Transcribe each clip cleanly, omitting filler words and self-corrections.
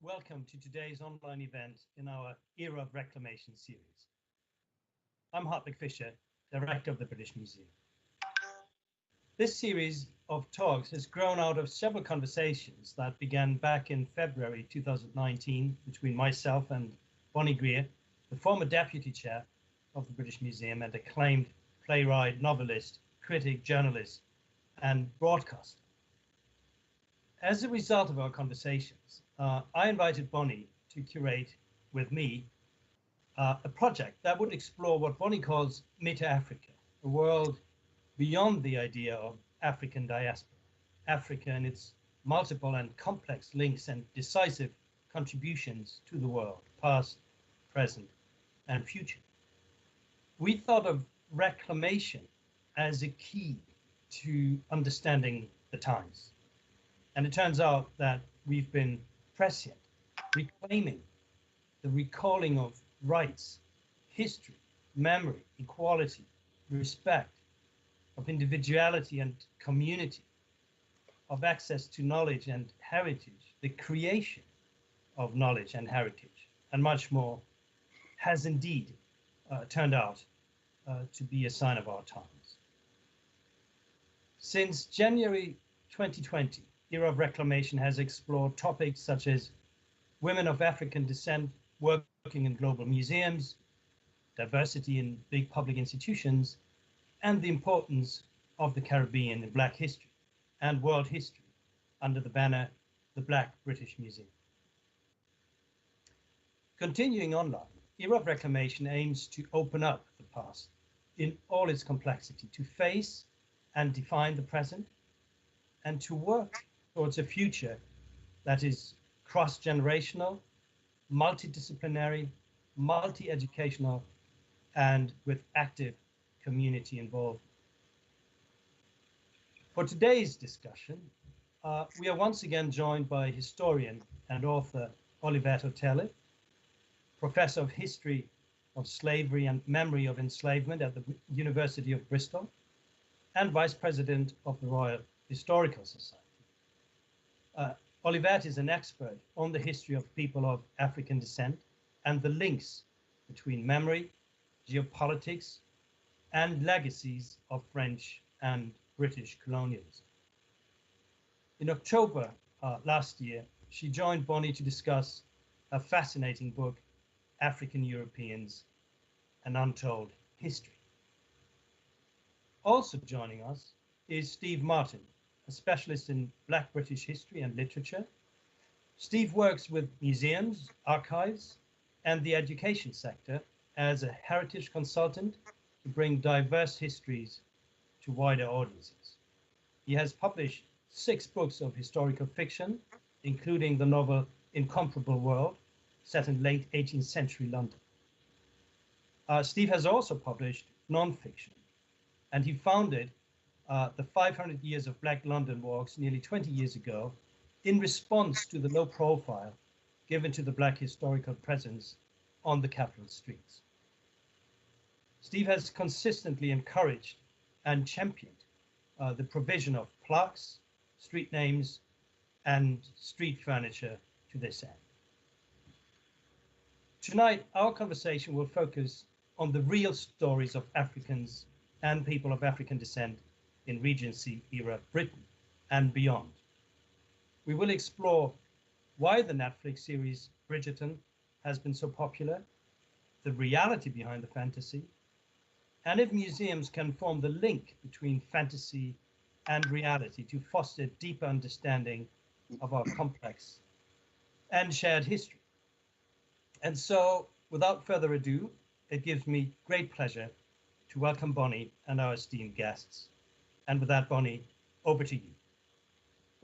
Welcome to today's online event in our Era of Reclamation series. I'm Hartwig Fischer, Director of the British Museum. This series of talks has grown out of several conversations that began back in February 2019 between myself and Bonnie Greer, the former Deputy Chair of the British Museum and acclaimed playwright, novelist, critic, journalist, and broadcaster. As a result of our conversations, I invited Bonnie to curate with me a project that would explore what Bonnie calls Meta-Africa, a world beyond the idea of African diaspora, Africa and its multiple and complex links and decisive contributions to the world, past, present, and future. We thought of reclamation as a key to understanding the times. And it turns out that we've been prescient, reclaiming the recalling of rights, history, memory, equality, respect, of individuality and community, of access to knowledge and heritage, the creation of knowledge and heritage, and much more, has indeed turned out to be a sign of our times. Since January 2020, Era of Reclamation has explored topics such as women of African descent working in global museums, diversity in big public institutions, and the importance of the Caribbean in Black history and world history under the banner the Black British Museum. Continuing online, Era of Reclamation aims to open up the past in all its complexity, to face and define the present, and to work towards a future that is cross-generational, multidisciplinary, multi-educational, and with active community involvement. For today's discussion, we are once again joined by historian and author Olivette Otele, Professor of History of Slavery and Memory of Enslavement at the University of Bristol, and Vice President of the Royal Historical Society. Olivette is an expert on the history of people of African descent and the links between memory, geopolitics, and legacies of French and British colonialism. In October last year, she joined Bonnie to discuss a fascinating book, African Europeans, An Untold History. Also joining us is Steve Martin, a specialist in Black British history and literature. Steve works with museums, archives, and the education sector as a heritage consultant to bring diverse histories to wider audiences. He has published 6 books of historical fiction, including the novel Incomparable World, set in late 18th century London. Steve has also published non-fiction, and he founded the 500 Years of Black London walks nearly 20 years ago in response to the low profile given to the Black historical presence on the capital streets. Steve has consistently encouraged and championed the provision of plaques, street names, and street furniture to this end. Tonight, our conversation will focus on the real stories of Africans and people of African descent in Regency-era Britain and beyond. We will explore why the Netflix series Bridgerton has been so popular, the reality behind the fantasy, and if museums can form the link between fantasy and reality to foster deeper understanding of our complex and shared history. And so, without further ado, it gives me great pleasure to welcome Bonnie and our esteemed guests. And with that, Bonnie, over to you.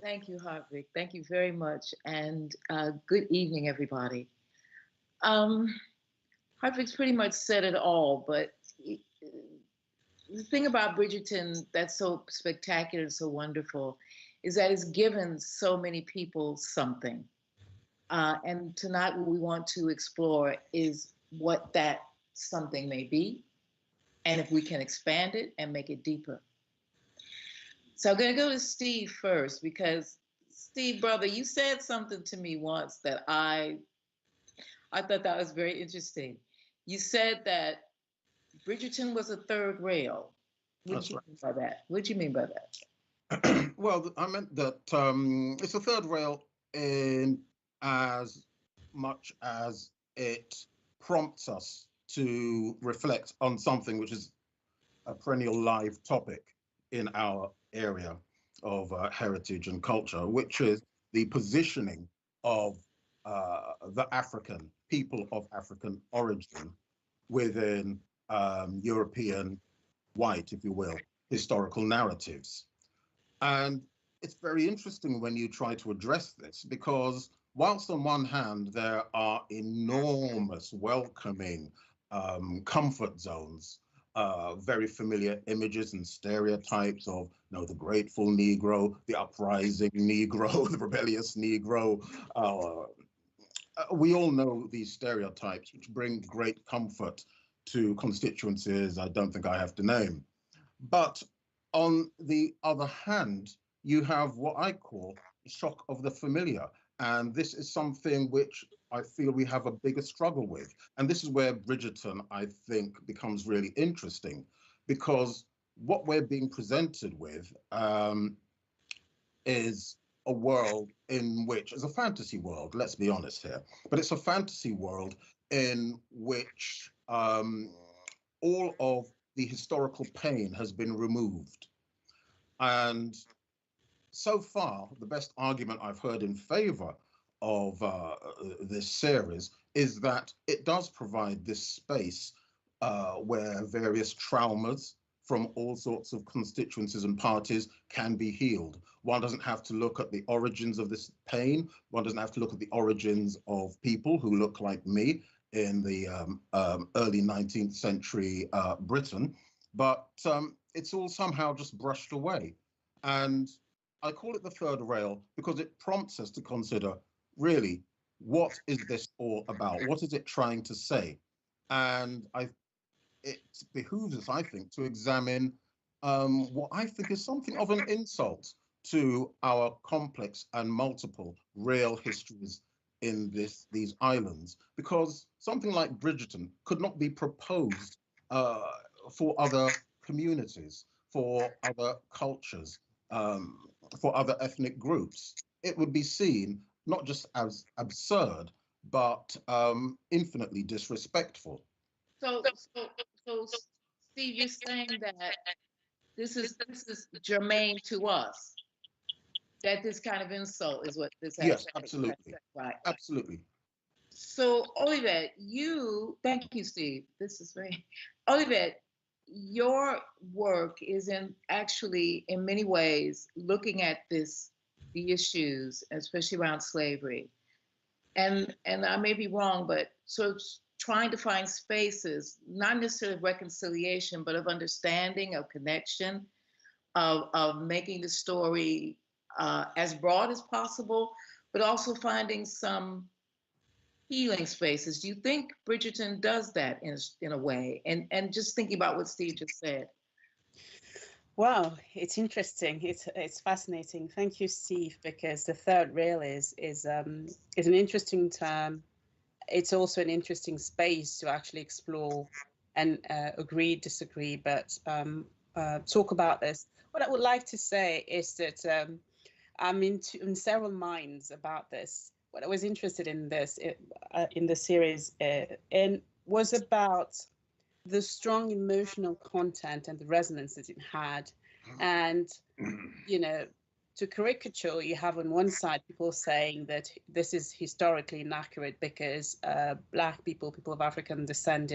Thank you, Hartwig. Thank you very much. And good evening, everybody. Hartwig's pretty much said it all, but the thing about Bridgerton that's so spectacular and so wonderful is that it's given so many people something. And tonight what we want to explore is what that something may be, and if we can expand it and make it deeper. So I'm going to go to Steve first, because Steve, brother, you said something to me once that I thought that was very interesting. You said that Bridgerton was a third rail. What did you mean by that? What do you mean by that? Well, I meant that it's a third rail in as much as it prompts us to reflect on something which is a perennial live topic in our area of heritage and culture, which is the positioning of the African people of African origin within European white, if you will, historical narratives. And it's very interesting when you try to address this, because whilst on one hand there are enormous welcoming comfort zones, very familiar images and stereotypes of, you know, the grateful Negro, the uprising Negro, the rebellious Negro. We all know these stereotypes, which bring great comfort to constituencies I don't think I have to name. But on the other hand, you have what I call the shock of the familiar. And this is something which I feel we have a bigger struggle with. And this is where Bridgerton, I think, becomes really interesting, because what we're being presented with is a world in which, it's a fantasy world, let's be honest here, but it's a fantasy world in which all of the historical pain has been removed. And so far, the best argument I've heard in favor of this series is that it does provide this space where various traumas from all sorts of constituencies and parties can be healed. One doesn't have to look at the origins of this pain. One doesn't have to look at the origins of people who look like me in the early 19th century Britain, but it's all somehow just brushed away. And I call it the third rail because it prompts us to consider, really, what is this all about? What is it trying to say? And it behooves us, I think, to examine what I think is something of an insult to our complex and multiple real histories in these islands, because something like Bridgerton could not be proposed for other communities, for other cultures, for other ethnic groups. It would be seen not just as absurd, but infinitely disrespectful. So, Steve, you're saying that this is germane to us. That this kind of insult is what this has. Yes, absolutely. Right. Absolutely. So, Olivette, thank you, Steve. This is very, Olivette, your work is actually in many ways looking at the issues, especially around slavery. And I may be wrong, but sort of trying to find spaces, not necessarily of reconciliation, but of understanding, of connection, of making the story as broad as possible, but also finding some healing spaces. Do you think Bridgerton does that in a way? And just thinking about what Steve just said. Wow, it's interesting. It's fascinating. Thank you, Steve, because the third rail is an interesting term. It's also an interesting space to actually explore and agree, disagree, but talk about this. What I would like to say is that I'm in several minds about this. What I was interested in in the series and was about the strong emotional content and the resonance that it had. And, you know, to caricature, you have on one side people saying that this is historically inaccurate because Black people of African descent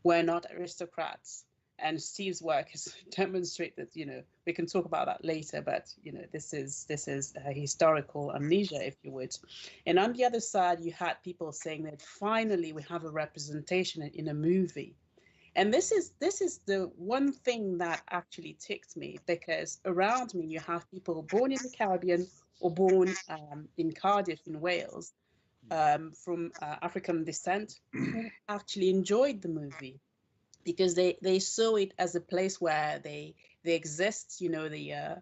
were not aristocrats. And Steve's work has demonstrated that, you know, we can talk about that later, but, you know, this is a historical amnesia, if you would. And on the other side, you had people saying that finally we have a representation in a movie. And this is the one thing that actually ticked me, because around me you have people born in the Caribbean or born in Cardiff in Wales from African descent who actually enjoyed the movie, because they saw it as a place where they exist. You know, the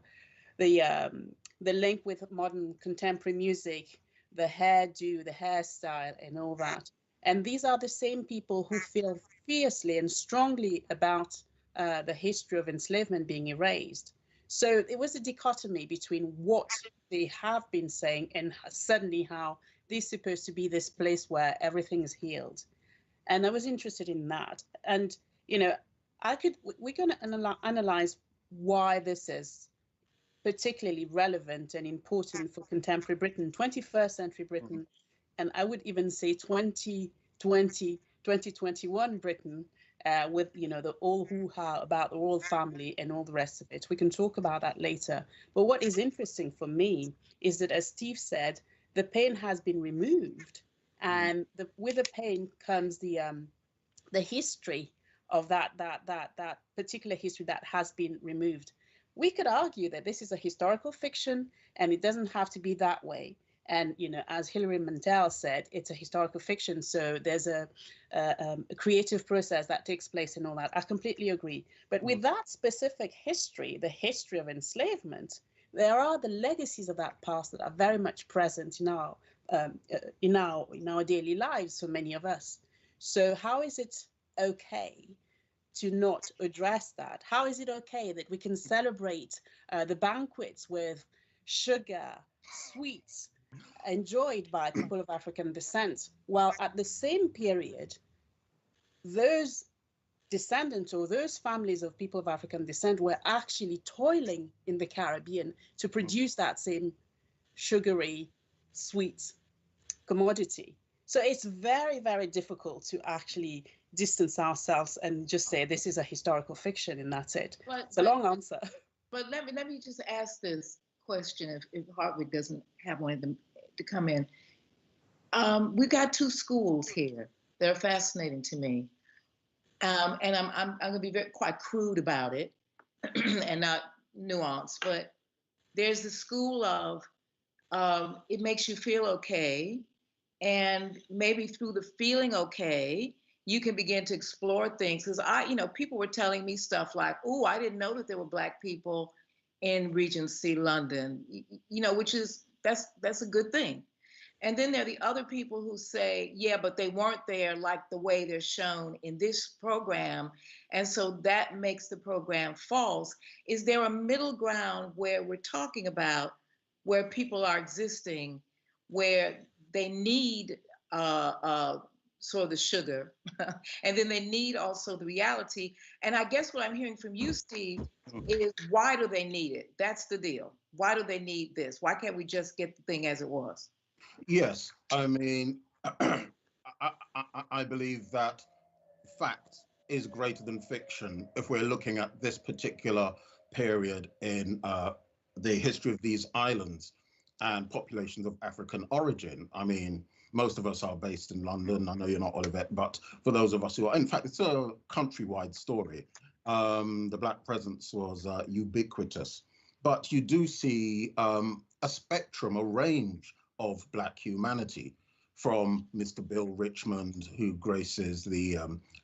the link with modern contemporary music, the hairdo, the hairstyle, and all that. And these are the same people who feel fiercely and strongly about the history of enslavement being erased. So it was a dichotomy between what they have been saying and suddenly how this is supposed to be this place where everything is healed. And I was interested in that. And, you know, we're going to analyze why this is particularly relevant and important for contemporary Britain, 21st century Britain, and I would even say 2020, 2021 Britain, with, you know, the all hoo-ha about the royal family and all the rest of it. We can talk about that later. But what is interesting for me is that, as Steve said, the pain has been removed, and with the pain comes the history of that particular history that has been removed. We could argue that this is a historical fiction and it doesn't have to be that way. And, you know, as Hilary Mantel said, it's a historical fiction. So there's a creative process that takes place and all that. I completely agree. But with that specific history, the history of enslavement, there are the legacies of that past that are very much present in our daily lives for many of us. So how is it okay to not address that? How is it okay that we can celebrate the banquets with sugar, sweets, enjoyed by people of African descent, while at the same period, those descendants or those families of people of African descent were actually toiling in the Caribbean to produce that same sugary, sweet commodity. So it's very, very difficult to actually distance ourselves and just say this is a historical fiction and that's it. It's a long answer. But let me just ask this question if Hartwig doesn't have one of them to come in. We've got two schools here. They're fascinating to me. And I'm going to be quite crude about it and not nuanced, but there's the school of it makes you feel okay, and maybe through the feeling okay, you can begin to explore things. Because people were telling me stuff like, "Oh, I didn't know that there were Black people in Regency, London," which is that's a good thing. And then there are the other people who say, yeah, but they weren't there like the way they're shown in this program. And so that makes the program false. Is there a middle ground where we're talking about where people are existing, where they need sort of the sugar, and then they need also the reality? And I guess what I'm hearing from you, Steve, is why do they need it? That's the deal. Why do they need this? Why can't we just get the thing as it was? Yes, I mean, I believe that fact is greater than fiction if we're looking at this particular period in the history of these islands and populations of African origin. I mean, most of us are based in London. I know you're not, Olivette, but for those of us who are, in fact, it's a countrywide story. The Black presence was ubiquitous, but you do see a spectrum, a range of Black humanity, from Mr. Bill Richmond, who graces the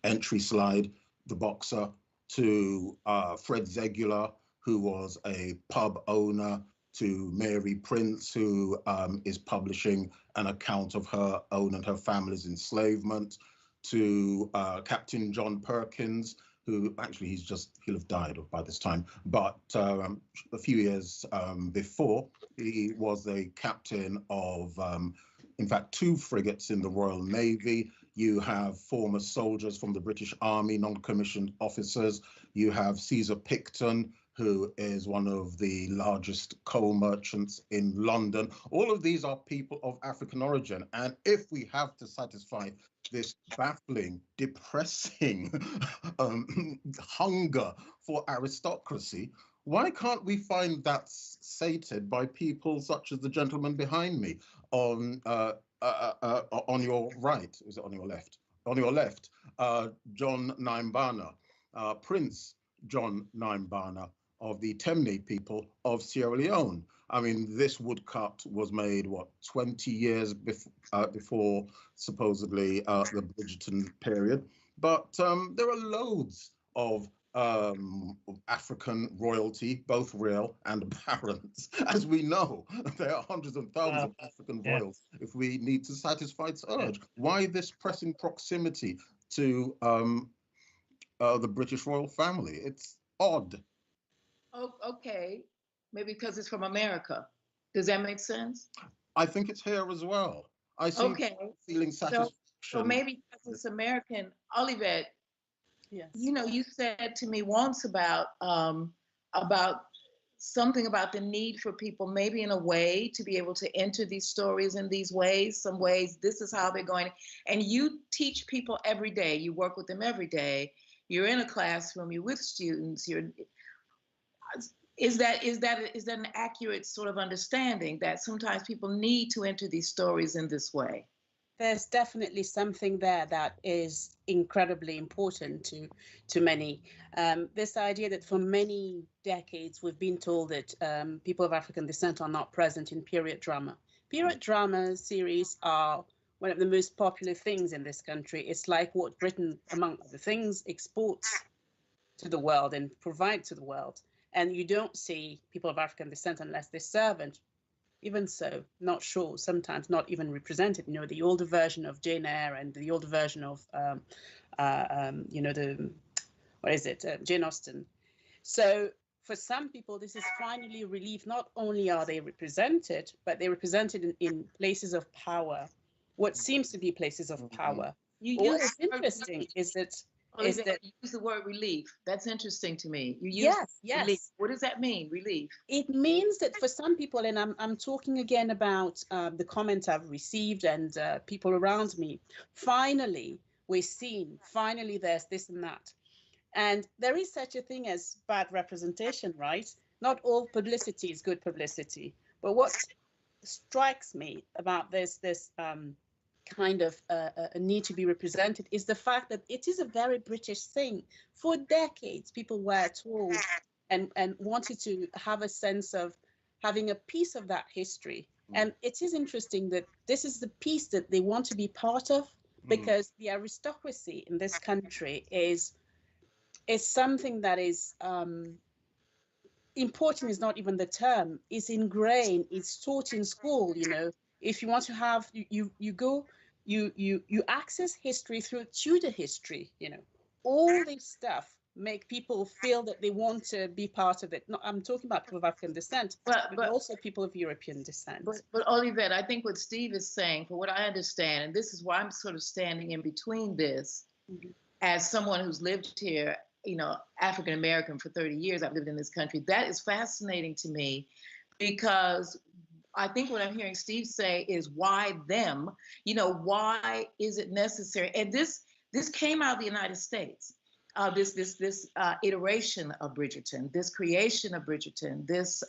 entry slide, the boxer, to Fred Zegula, who was a pub owner, to Mary Prince, who is publishing an account of her own and her family's enslavement, to Captain John Perkins, who actually he'll have died by this time, but a few years before, he was a captain of, in fact, 2 frigates in the Royal Navy. You have former soldiers from the British Army, non-commissioned officers. You have Caesar Picton, who is one of the largest coal merchants in London. All of these are people of African origin. And if we have to satisfy this baffling, depressing hunger for aristocracy, why can't we find that sated by people such as the gentleman behind me on your right? Is it on your left? On your left, John Naimbana, Prince John Naimbana of the Temne people of Sierra Leone. I mean, this woodcut was made, 20 years before supposedly the Bridgerton period. But there are loads of African royalty, both real and apparent. As we know, there are hundreds and thousands of African royals if we need to satisfy its urge. Why this pressing proximity to the British royal family? It's odd. Oh, okay. Maybe because it's from America. Does that make sense? I think it's here as well. I see feeling satisfaction. So maybe because it's American. Olivette, Yes. you know, you said to me once about something about the need for people, maybe in a way, to be able to enter these stories in these ways, some ways, this is how they're going. And you teach people every day, you work with them every day, you're in a classroom, you're with students, is that an accurate sort of understanding that sometimes people need to enter these stories in this way? There's definitely something there that is incredibly important to many. This idea that for many decades we've been told that people of African descent are not present in period drama. Period drama series are one of the most popular things in this country. It's like what Britain, among other things, exports to the world and provide to the world. And you don't see people of African descent unless they're servant. Even so, not sure, sometimes not even represented. You know, the older version of Jane Eyre and the older version of, you know, Jane Austen. So for some people, this is finally relief. Not only are they represented, but they're represented in places of power, what seems to be places of power. What is interesting is that you use the word relief. That's interesting to me. You use yes. relief. What does that mean, relief? It means that for some people, and I'm talking again about the comments I've received and people around me, finally we're seen, finally there's this and that. And there is such a thing as bad representation, right? Not all publicity is good publicity. But what strikes me about this kind of a need to be represented is the fact that it is a very British thing. For decades, people were told and wanted to have a sense of having a piece of that history. And it is interesting that this is the piece that they want to be part of, because the aristocracy in this country is something that is important, is not even the term, is ingrained, it's taught in school. You know, if you want to have, you access history through Tudor history, you know, all this stuff make people feel that they want to be part of it. No, I'm talking about people of African descent, but also people of European descent. But Olivette, I think what Steve is saying, for what I understand, and this is why I'm sort of standing in between this, as someone who's lived here, you know, African American for 30 years, I've lived in this country. That is fascinating to me, because I think what I'm hearing Steve say is, why them? You know, why is it necessary? And this came out of the United States. This iteration of Bridgerton, this creation of Bridgerton, this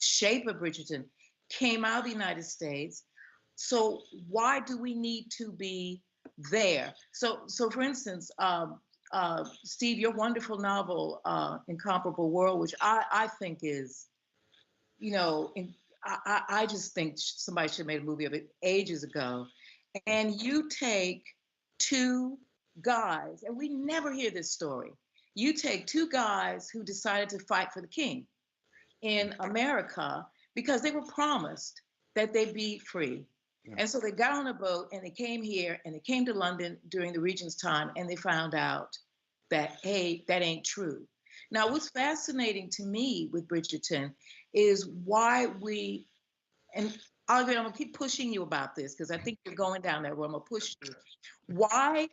shape of Bridgerton came out of the United States. So why do we need to be there? So for instance, Steve, your wonderful novel, Incomparable World, which I think is, you know, I just think somebody should have made a movie of it ages ago. And you take two guys, and we never hear this story. You take two guys who decided to fight for the king in America because they were promised that they'd be free. Yeah. And so they got on a boat and they came here, and they came to London during the Regent's time, and they found out that, hey, that ain't true. Now, what's fascinating to me with Bridgerton is why we, and Olivette, I'm gonna keep pushing you about this because I think you're going down that road. I'm gonna push you. Why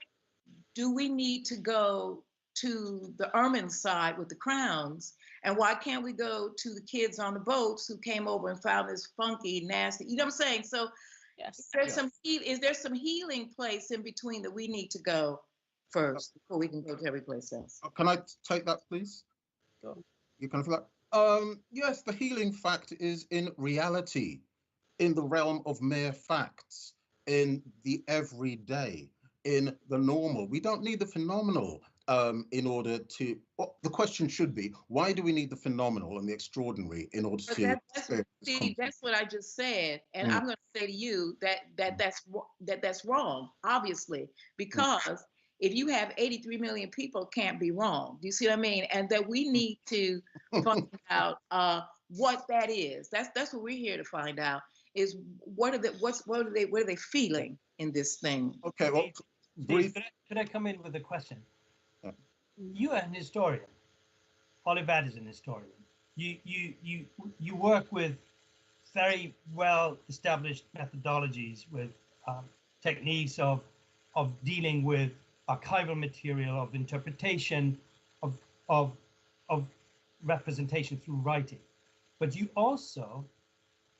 do we need to go to the ermine side with the crowns? And why can't we go to the kids on the boats who came over and found this funky, nasty, you know what I'm saying? So yes. Is there some healing place in between that we need to go first before we can go to every place else? Can I take that, please? Go. You can feel that? Yes, the healing fact is in reality, in the realm of mere facts, in the everyday, in the normal. We don't need the phenomenal in order to, well, the question should be, why do we need the phenomenal and the extraordinary in order to... That's what I just said. And I'm going to say to you that's wrong, obviously, because if you have 83 million people, it can't be wrong. Do you see what I mean? And that we need to find out what that is. That's what we're here to find out. Is what are they feeling in this thing? Okay, well, Steve, could I come in with a question? Yeah. You are an historian. Olivette is an historian. You work with very well established methodologies with techniques of dealing with archival material, of interpretation, of representation through writing, but you also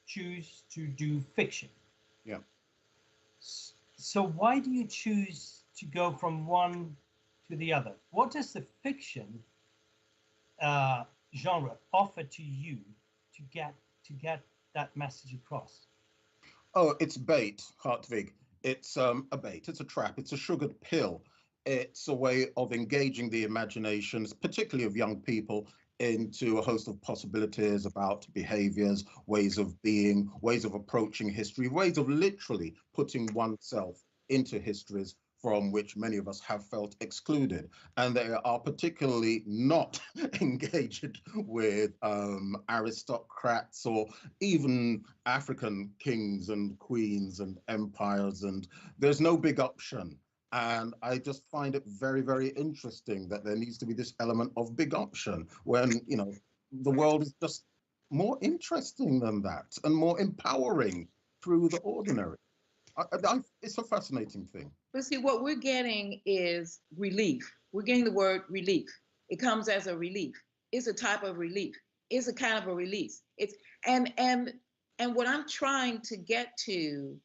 choose to do fiction. Yeah. So why do you choose to go from one to the other? What does the fiction genre offer to you to get that message across? Oh, it's bait, Hartwig. It's a bait, it's a trap, it's a sugared pill. It's a way of engaging the imaginations, particularly of young people, into a host of possibilities about behaviors, ways of being, ways of approaching history, ways of literally putting oneself into histories from which many of us have felt excluded. And they are particularly not engaged with aristocrats or even African kings and queens and empires, and there's no big option. And I just find it very, very interesting that there needs to be this element of big option when, you know, the world is just more interesting than that and more empowering through the ordinary. It's a fascinating thing. But see, what we're getting is relief. We're getting the word relief. It comes as a relief. It's a type of relief. It's a kind of a release. It's and what I'm trying to get to,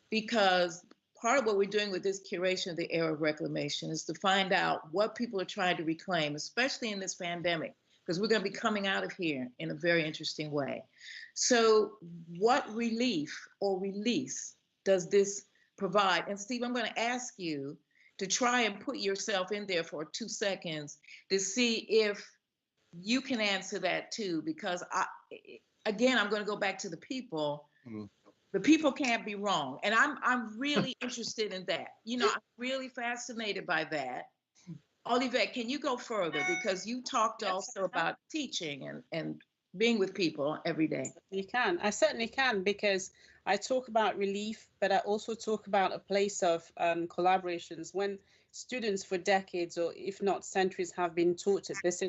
because part of what we're doing with this curation of the era of reclamation is to find out what people are trying to reclaim, especially in this pandemic, because we're going to be coming out of here in a very interesting way. So what relief or release does this provide? And Steve, I'm going to ask you to try and put yourself in there for 2 seconds to see if you can answer that too, because I'm going to go back to the people. Mm. The people can't be wrong. And I'm really interested in that. You know, I'm really fascinated by that. Olivette, can you go further? Because you talked also about teaching and being with people every day. You can. I certainly can, because I talk about relief, but I also talk about a place of collaborations. When students for decades, or if not centuries, have been taught it, this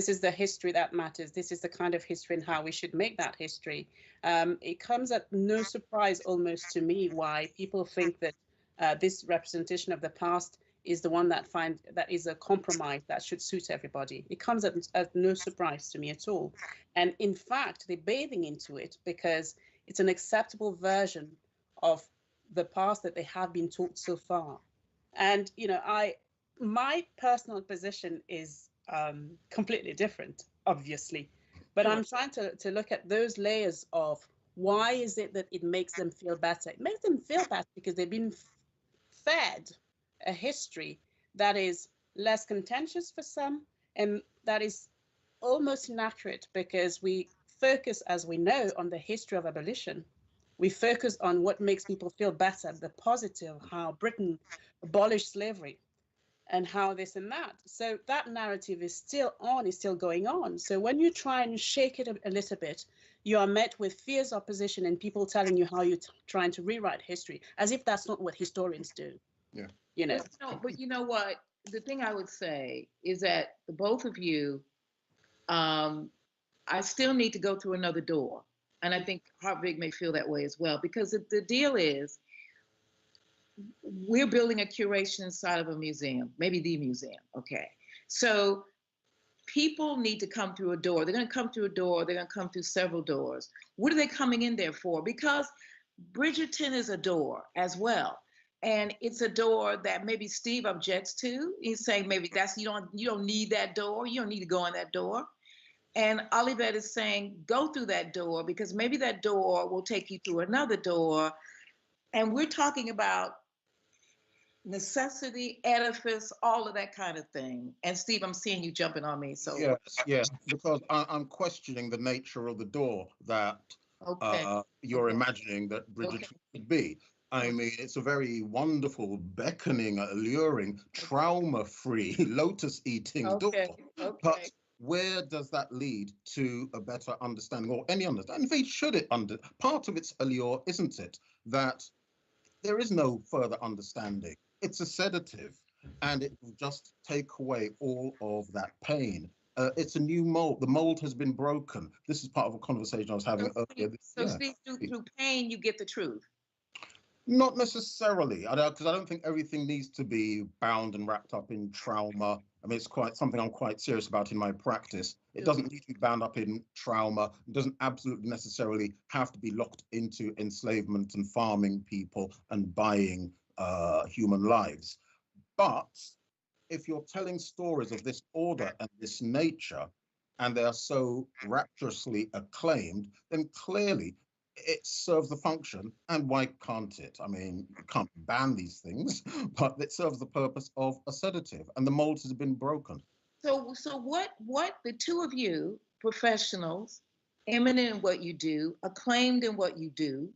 is the history that matters. This is the kind of history and how we should make that history. It comes at no surprise almost to me why people think that this representation of the past is the one that is a compromise that should suit everybody. It comes at no surprise to me at all. And in fact, they're bathing into it because it's an acceptable version of the past that they have been taught so far. And, you know, my personal position is completely different, obviously, but I'm trying to look at those layers of why is it that it makes them feel better? It makes them feel better because they've been fed a history that is less contentious for some, and that is almost inaccurate because we focus, as we know, on the history of abolition. We focus on what makes people feel better, the positive, how Britain abolished slavery and how this and that. So that narrative is still on, is still going on. So when you try and shake it a little bit, you are met with fierce opposition and people telling you how you're trying to rewrite history, as if that's not what historians do. Yeah. You know. But you know what? The thing I would say is that the both of you, I still need to go through another door. And I think Hartwig may feel that way as well, because the deal is, we're building a curation inside of a museum, maybe the museum, okay? So people need to come through a door. They're gonna come through a door, they're gonna come through several doors. What are they coming in there for? Because Bridgerton is a door as well. And it's a door that maybe Steve objects to. He's saying maybe you don't need that door, you don't need to go in that door. And Olivette is saying, go through that door, because maybe that door will take you through another door. And we're talking about necessity, edifice, all of that kind of thing. And Steve, I'm seeing you jumping on me. So yes, because I'm questioning the nature of the door that you're imagining that Bridgerton could be. I mean, it's a very wonderful, beckoning, alluring, trauma-free, lotus-eating Okay, door. okay. But where does that lead to a better understanding or any understanding? Indeed, should it part of its allure, isn't it, that there is no further understanding? It's a sedative, and it will just take away all of that pain. It's a new mold. The mold has been broken. This is part of a conversation I was having earlier. So Steve, through pain, you get the truth. Not necessarily, because I don't think everything needs to be bound and wrapped up in trauma. I mean, it's quite something I'm quite serious about in my practice. It doesn't need to be bound up in trauma. It doesn't absolutely necessarily have to be locked into enslavement and farming people and buying human lives. But if you're telling stories of this order and this nature, and they are so rapturously acclaimed, then clearly it serves the function. And why can't it? I mean, you can't ban these things, but it serves the purpose of a sedative, and the mold has been broken. So what the two of you, professionals, eminent in what you do, acclaimed in what you do,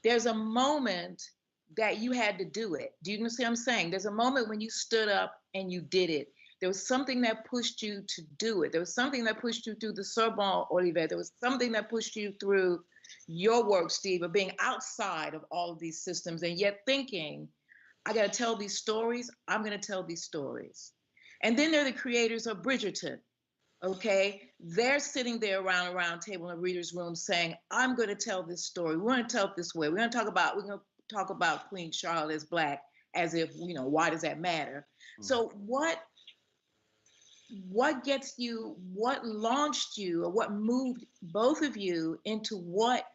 there's a moment that you had to do it. Do you see what I'm saying? There's a moment when you stood up and you did it. There was something that pushed you to do it. There was something that pushed you through the Sorbonne, Olivette. There was something that pushed you through your work, Steve, of being outside of all of these systems and yet thinking, I got to tell these stories. I'm going to tell these stories. And then there are the creators of Bridgerton. Okay, they're sitting there around a round table in a reader's room saying, I'm going to tell this story. We're going to tell it this way. We're going to talk about Queen Charlotte as Black, as if, why does that matter? So what gets you, what launched you, or what moved both of you into what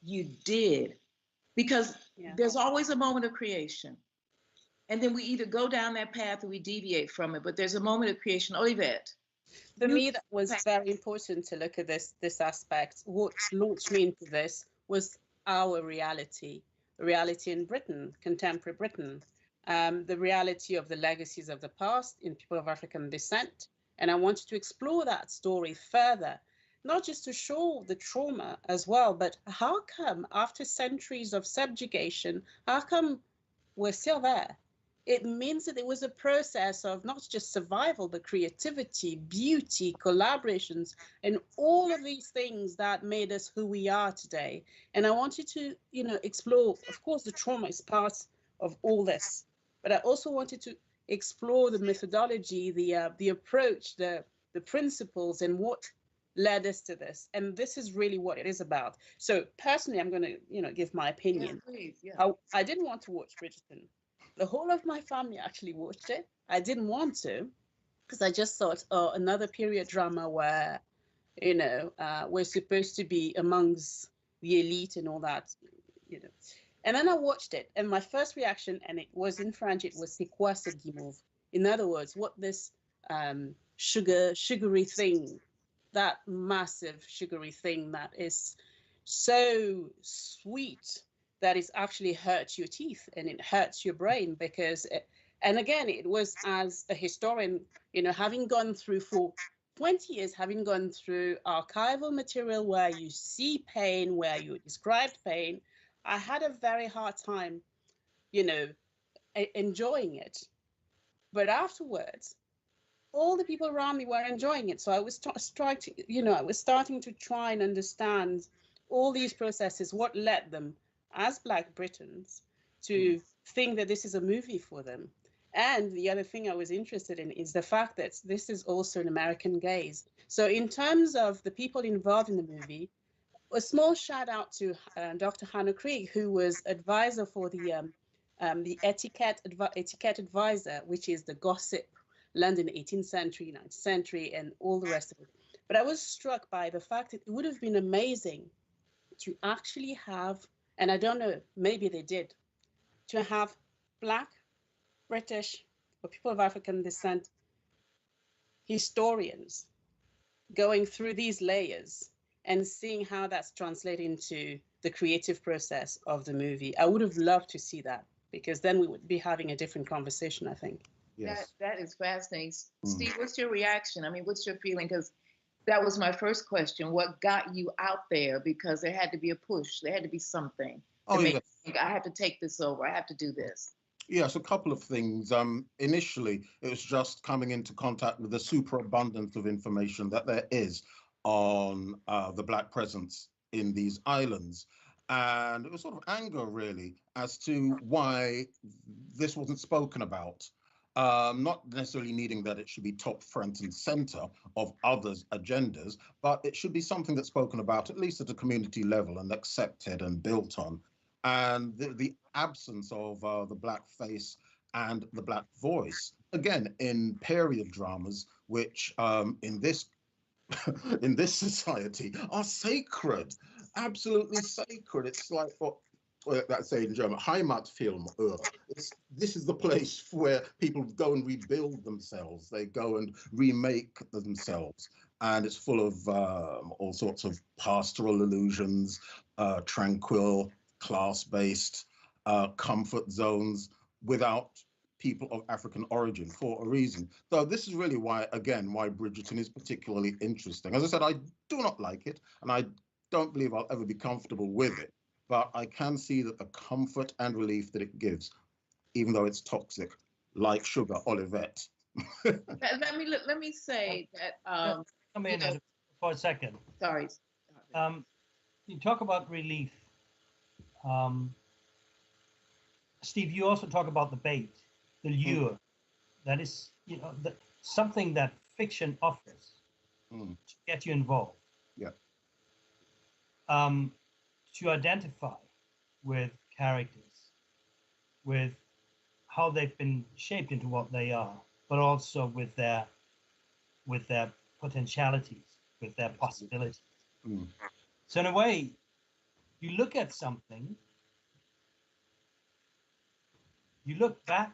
you did? Because there's always a moment of creation. And then we either go down that path or we deviate from it. But there's a moment of creation. Olivette. For me, that was very important to look at this aspect. What launched me into this was our reality in Britain, contemporary Britain, the reality of the legacies of the past in people of African descent. And I wanted to explore that story further, not just to show the trauma as well, but how come after centuries of subjugation, how come we're still there? It means that it was a process of not just survival, but creativity, beauty, collaborations, and all of these things that made us who we are today. And I wanted to, explore, of course, the trauma is part of all this, but I also wanted to explore the methodology, the approach, the principles, and what led us to this. And this is really what it is about. So personally, I'm going to, give my opinion. Yes, please, yeah. I didn't want to watch Bridgerton. The whole of my family actually watched it. I didn't want to, because I just thought, another period drama where, we're supposed to be amongst the elite and all that, And then I watched it, and my first reaction, and it was in French, it was "C'est quoi ce guimauve?" In other words, what this sugary thing, that massive sugary thing that is so sweet, that is actually hurts your teeth and it hurts your brain because, and again, it was as a historian, having gone through for 20 years, having gone through archival material where you see pain, where you described pain, I had a very hard time, enjoying it. But afterwards, all the people around me were enjoying it. So I was starting to try and understand all these processes, what led them as Black Britons to think that this is a movie for them. And the other thing I was interested in is the fact that this is also an American gaze. So in terms of the people involved in the movie, a small shout out to Dr. Hannah Krieg, who was advisor for the etiquette advisor, which is the gossip, London 18th century, 19th century, and all the rest of it. But I was struck by the fact that it would have been amazing to actually have, and I don't know, maybe they did, to have Black, British, or people of African descent historians going through these layers and seeing how that's translated into the creative process of the movie. I would have loved to see that, because then we would be having a different conversation, I think. Yes. That is fascinating. Steve, what's your reaction? I mean, what's your feeling? Because that was my first question. What got you out there? Because there had to be a push. There had to be something. Oh, yeah. Think, I have to take this over. I have to do this. Yes, a couple of things. Initially, it was just coming into contact with the superabundance of information that there is on the Black presence in these islands. And it was sort of anger, really, as to why this wasn't spoken about. Not necessarily needing that it should be top, front, and center of others' agendas, but it should be something that's spoken about, at least at a community level, and accepted and built on. And the absence of the Black face and the Black voice, again, in period dramas, which in this in this society are sacred, absolutely sacred. It's like what that's say in German, Heimatfilm. This is the place where people go and rebuild themselves. They go and remake themselves. And it's full of all sorts of pastoral allusions, tranquil, class-based comfort zones without people of African origin for a reason. So this is really why, again, why Bridgerton is particularly interesting. As I said, I do not like it, and I don't believe I'll ever be comfortable with it, but I can see that the comfort and relief that it gives, even though it's toxic, like sugar, Olivette. let me say that. Come in for a second. Sorry. You talk about relief. Steve, you also talk about the bait, the lure. That is, something that fiction offers to get you involved. Yeah. To identify with characters, with how they've been shaped into what they are, but also with their potentialities, with their possibilities. So in a way, you look at something, you look back,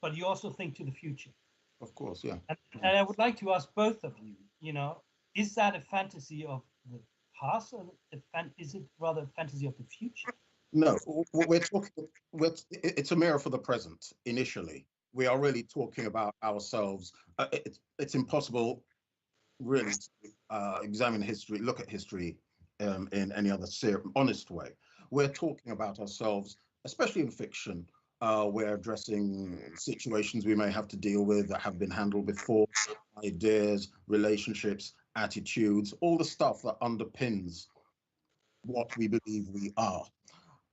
but you also think to the future. Of course, yeah. And I would like to ask both of you, is that a fantasy of the past, or is it rather a fantasy of the future? No, we're talking. It's a mirror for the present. Initially, we are really talking about ourselves. It's impossible, really, to examine history, look at history in any other honest way. We're talking about ourselves, especially in fiction. We're addressing situations we may have to deal with that have been handled before, ideas, relationships, attitudes, all the stuff that underpins what we believe we are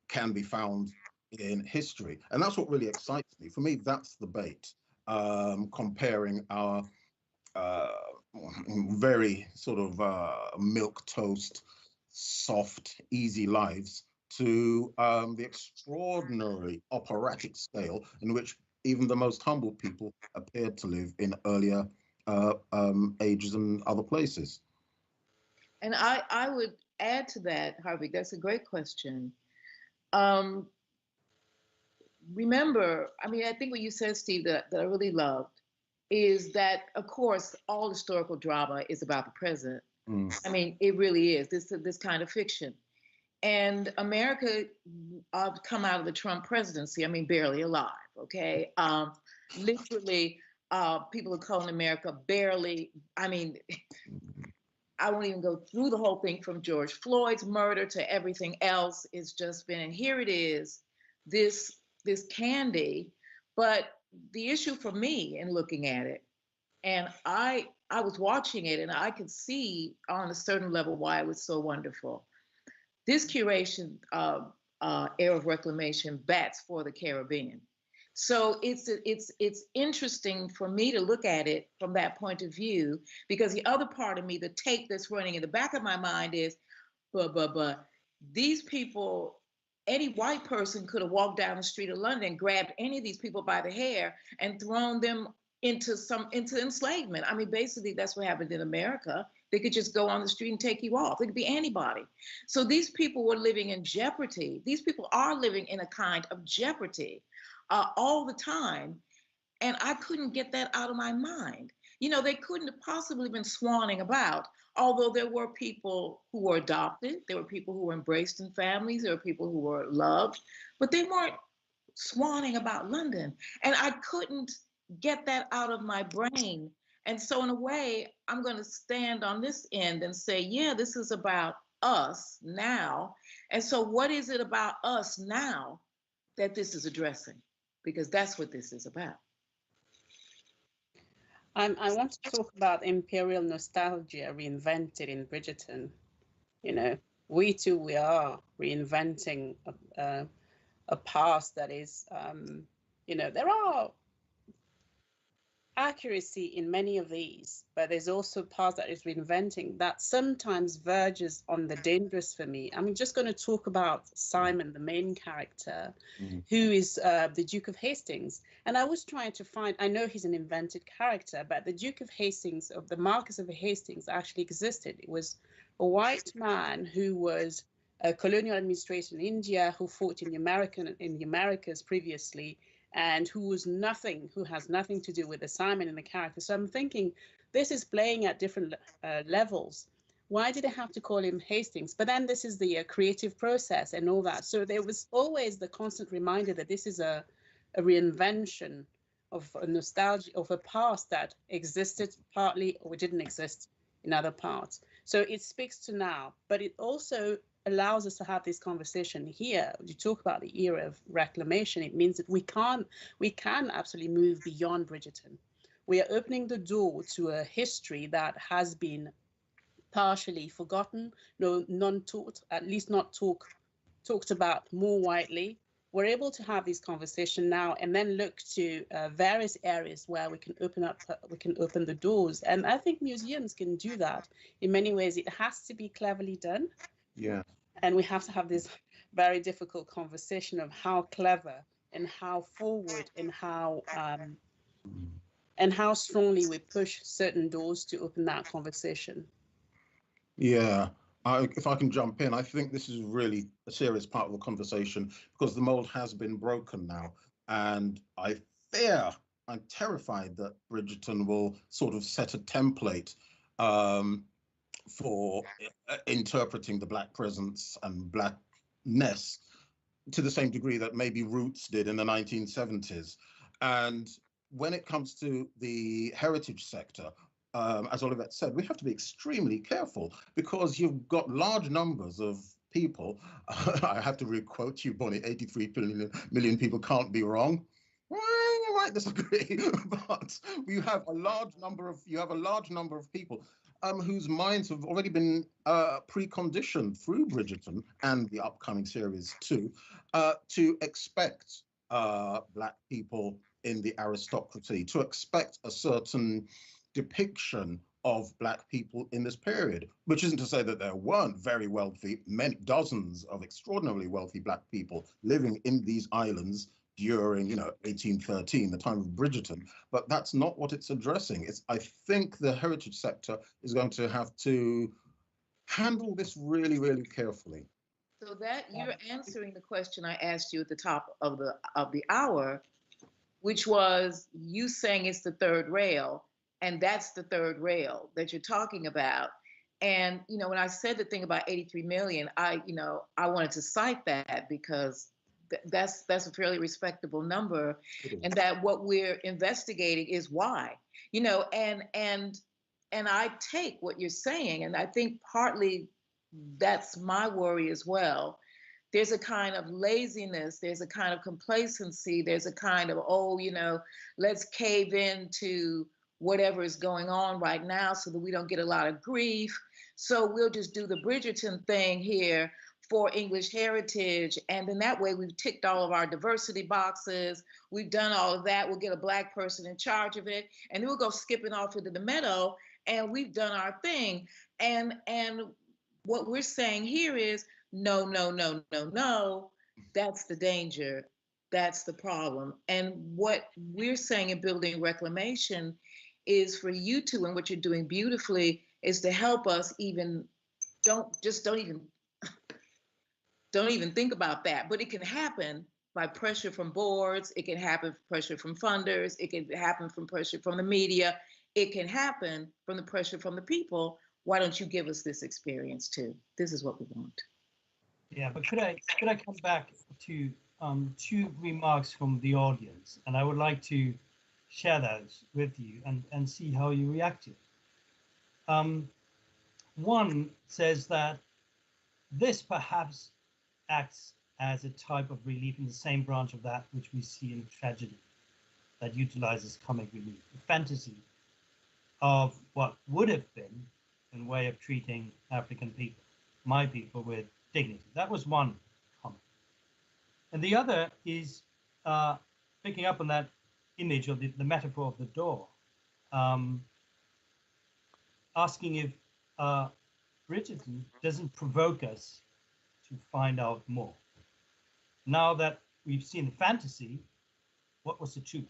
can be found in history. And that's what really excites me. For me, that's the bait, comparing our very sort of milquetoast, soft, easy lives to the extraordinary operatic scale in which even the most humble people appeared to live in earlier ages and other places. And I would add to that, Hartwig, that's a great question. Remember, I think what you said, Steve, that I really loved is that, of course, all historical drama is about the present. It really is, this kind of fiction. And America come out of the Trump presidency, barely alive, okay? Literally, people are calling America barely, I won't even go through the whole thing from George Floyd's murder to everything else. It's just been, and here it is, this candy. But the issue for me in looking at it, and I was watching it and I could see on a certain level why it was so wonderful. This curation of Era of Reclamation bats for the Caribbean. So it's interesting for me to look at it from that point of view, because the other part of me, the tape that's running in the back of my mind is, but these people, any white person could have walked down the street of London, grabbed any of these people by the hair and thrown them into enslavement. Basically that's what happened in America. They could just go on the street and take you off. It could be anybody. So these people were living in jeopardy. These people are living in a kind of jeopardy all the time. And I couldn't get that out of my mind. They couldn't have possibly been swanning about, although there were people who were adopted. There were people who were embraced in families. There were people who were loved, but they weren't swanning about London. And I couldn't get that out of my brain. And so in a way, I'm going to stand on this end and say, yeah, this is about us now. And so what is it about us now that this is addressing? Because that's what this is about. I want to talk about imperial nostalgia reinvented in Bridgerton. You know, we are reinventing a past that is, you know, there are accuracy in many of these, but there's also part that is reinventing that sometimes verges on the dangerous for me. I'm just going to talk about Simon, the main character, who is the Duke of Hastings. And I was trying to find, I know he's an invented character, but the Duke of Hastings, of the Marquis of Hastings, actually existed. It was a white man who was a colonial administrator in India, who fought in the Americas previously, and who has nothing to do with the Simon in the character. So I'm thinking this is playing at different levels. Why did they have to call him Hastings? But then this is the creative process and all that. So there was always the constant reminder that this is a reinvention of a nostalgia of a past that existed partly or didn't exist in other parts. So it speaks to now, but it also allows us to have this conversation here. You talk about the era of reclamation. It means that we can absolutely move beyond Bridgerton. We are opening the door to a history that has been partially forgotten, non-taught, at least not talked about more widely. We're able to have this conversation now and then look to various areas where we can open the doors. And I think museums can do that in many ways. It has to be cleverly done. Yeah. And we have to have this very difficult conversation of how clever and how forward and how strongly we push certain doors to open that conversation. Yeah. If I can jump in, I think this is really a serious part of the conversation because the mold has been broken now. And I'm terrified that Bridgerton will sort of set a template for interpreting the Black presence and Blackness to the same degree that maybe Roots did in the 1970s. And when it comes to the heritage sector, as Olivette said, we have to be extremely careful because you've got large numbers of people. I have to requote you, Bonnie, 83 million people can't be wrong. Well, you might disagree, but you have a large number of people whose minds have already been preconditioned through Bridgerton and the upcoming series too, to expect Black people in the aristocracy, to expect a certain depiction of Black people in this period, which isn't to say that there weren't very wealthy, many dozens of extraordinarily wealthy Black people living in these islands during, 1813, the time of Bridgerton, but that's not what it's addressing. I think the heritage sector is going to have to handle this really, really carefully. So that you're answering the question I asked you at the top of the hour, which was you saying it's the third rail, and that's the third rail that you're talking about. And when I said the thing about 83 million, I wanted to cite that because that's a fairly respectable number, and that what we're investigating is why, and I take what you're saying, and I think partly that's my worry as well. There's a kind of laziness, there's a kind of complacency, there's a kind of, let's cave into whatever is going on right now so that we don't get a lot of grief. So we'll just do the Bridgerton thing here for English heritage. And then that way we've ticked all of our diversity boxes. We've done all of that. We'll get a Black person in charge of it. And then we'll go skipping off into the meadow and we've done our thing. And what we're saying here is no. That's the danger. That's the problem. And what we're saying in Building Reclamation is for you two, and what you're doing beautifully is to help us don't even think about that. But it can happen by pressure from boards. It can happen from pressure from funders. It can happen from pressure from the media. It can happen from the pressure from the people. Why don't you give us this experience too? This is what we want. Yeah, but could I come back to two remarks from the audience, and I would like to share those with you and see how you react to it. One says that this perhaps acts as a type of relief in the same branch of that which we see in tragedy that utilizes comic relief, the fantasy of what would have been in way of treating African people, my people, with dignity. That was one comic. And the other is picking up on that image of the metaphor of the door, asking if Bridgerton doesn't provoke us to find out more. Now that we've seen the fantasy, what was the truth?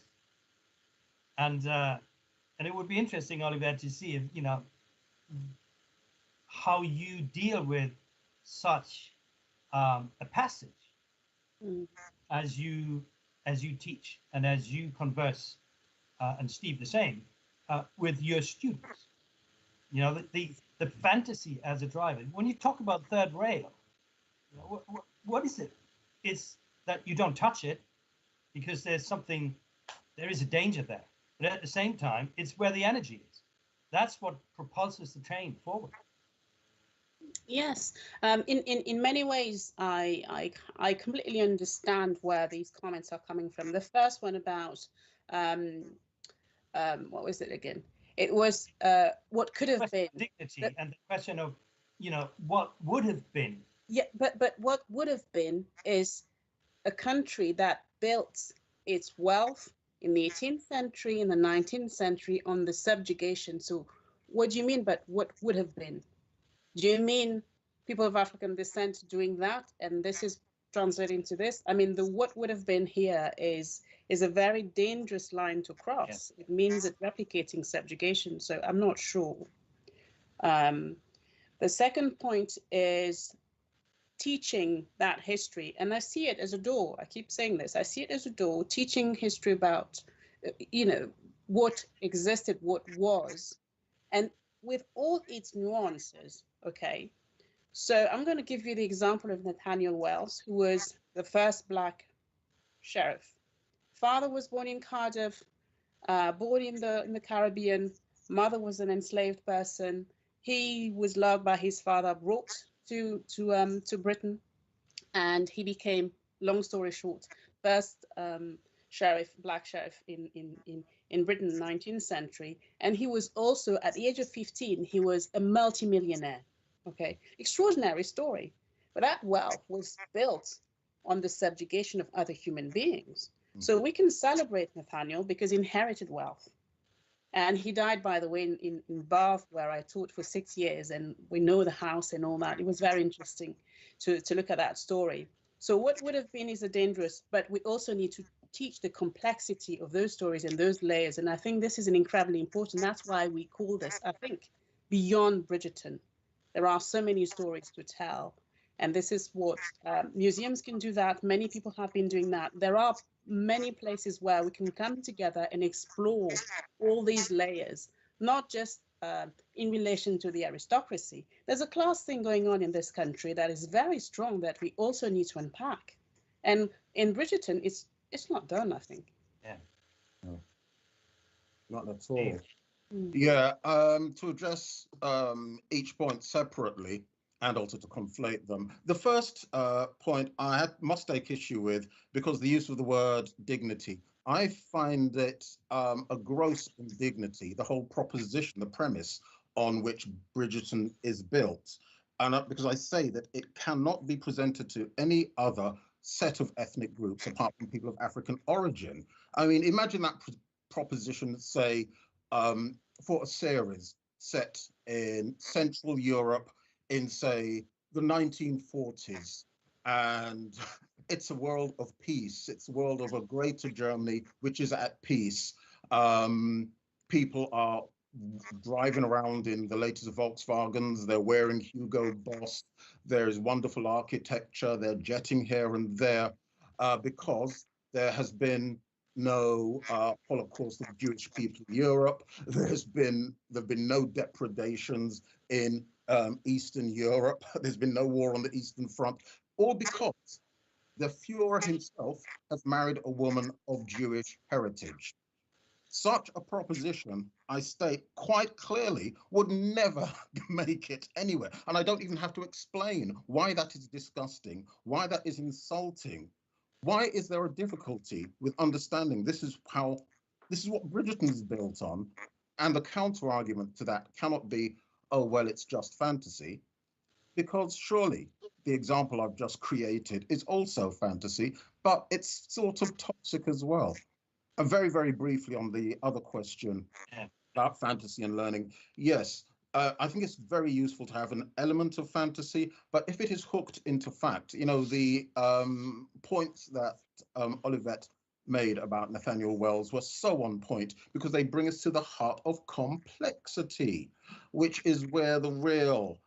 And it would be interesting, Olivette, to see if, you know, how you deal with such a passage as you teach and as you converse, and Steve the same, with your students. You know, the fantasy as a driver. When you talk about third rail, you know, what is it? It's that you don't touch it because there is a danger there. But at the same time, it's where the energy is. That's what propulses the train forward. Yes, in many ways, I completely understand where these comments are coming from. The first one about what was it again? It was what could have been dignity, and the question of, you know, what would have been. Yeah, but what would have been is a country that built its wealth in the 18th century, in the 19th century, on the subjugation. So what do you mean, but what would have been? Do you mean people of African descent doing that? And this is translating to this. I mean, the what would have been here is a very dangerous line to cross. Yeah. It means it replicating subjugation. So I'm not sure. The second point is teaching that history. And I see it as a door. I keep saying this. I see it as a door, teaching history about, you know, what existed, what was, and with all its nuances. Okay, so I'm going to give you the example of Nathaniel Wells, who was the first Black sheriff. Father was born in Cardiff, born in the Caribbean. Mother was an enslaved person. He was loved by his father, brought to Britain, and he became, long story short, first sheriff, Black sheriff in Britain, 19th century. And he was also, at the age of 15, he was a multimillionaire. Okay, extraordinary story. But that wealth was built on the subjugation of other human beings. So we can celebrate Nathaniel because he inherited wealth. And he died, by the way, in Bath, where I taught for 6 years, and we know the house and all that. It was very interesting to look at that story. So what would have been is a dangerous, but we also need to teach the complexity of those stories and those layers. And I think this is an incredibly important, that's why we call this, I think, Beyond Bridgerton. There are so many stories to tell. And this is what museums can do that. Many people have been doing that. There are many places where we can come together and explore all these layers, not just in relation to the aristocracy. There's a class thing going on in this country that is very strong that we also need to unpack. And in Bridgerton, it's not done, I think. Yeah. No. Not at all. Yeah, to address each point separately and also to conflate them. The first point I must take issue with, because the use of the word dignity, I find it a gross indignity, the whole proposition, the premise on which Bridgerton is built. And because I say that it cannot be presented to any other set of ethnic groups apart from people of African origin. I mean, imagine that proposition, say, for a series set in Central Europe in, say, the 1940s. And it's a world of peace. It's a world of a greater Germany, which is at peace. People are driving around in the latest Volkswagens. They're wearing Hugo Boss. There's wonderful architecture. They're jetting here and there because there has been no Holocaust of Jewish people in Europe. There've been no depredations in Eastern Europe. There's been no war on the Eastern Front, all because the Führer himself has married a woman of Jewish heritage. Such a proposition, I state quite clearly, would never make it anywhere. And I don't even have to explain why that is disgusting, why that is insulting. Why is there a difficulty with understanding this is what Bridgerton is built on? And the counter argument to that cannot be, oh, well, it's just fantasy, because surely the example I've just created is also fantasy, but it's sort of toxic as well. And very, very briefly on the other question about fantasy and learning, yes, I think it's very useful to have an element of fantasy, but if it is hooked into fact, you know, the points that Olivette made about Nathaniel Wells were so on point because they bring us to the heart of complexity, which is where the real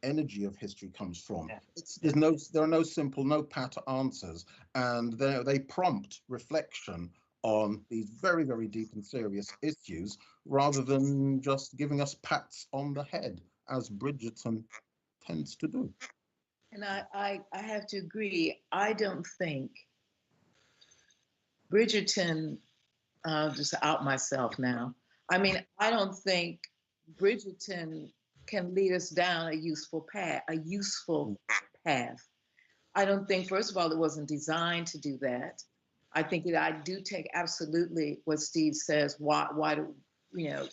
energy of history comes from. There are no simple, no pat answers, and they prompt reflection on these very, very deep and serious issues, rather than just giving us pats on the head, as Bridgerton tends to do. And I have to agree. I don't think Bridgerton, just out myself now. I mean, I don't think Bridgerton can lead us down a useful path. I don't think, first of all, it wasn't designed to do that. I think that I do take absolutely what Steve says. Why do, you know,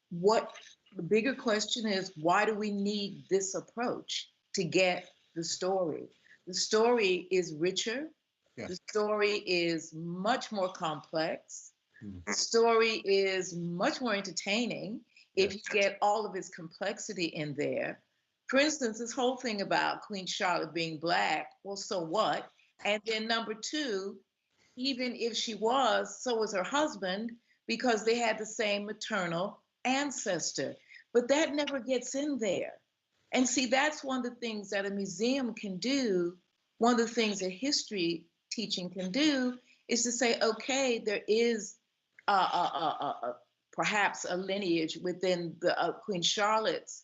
what the bigger question is, why do we need this approach to get the story? The story is richer. Yeah. The story is much more complex. The story is much more entertaining if you get all of its complexity in there. For instance, this whole thing about Queen Charlotte being Black, well, so what? And then number two, even if she was, so was her husband, because they had the same maternal ancestor. But that never gets in there. And see, that's one of the things that a museum can do. One of the things that history teaching can do is to say, okay, there is perhaps a lineage within the Queen Charlotte's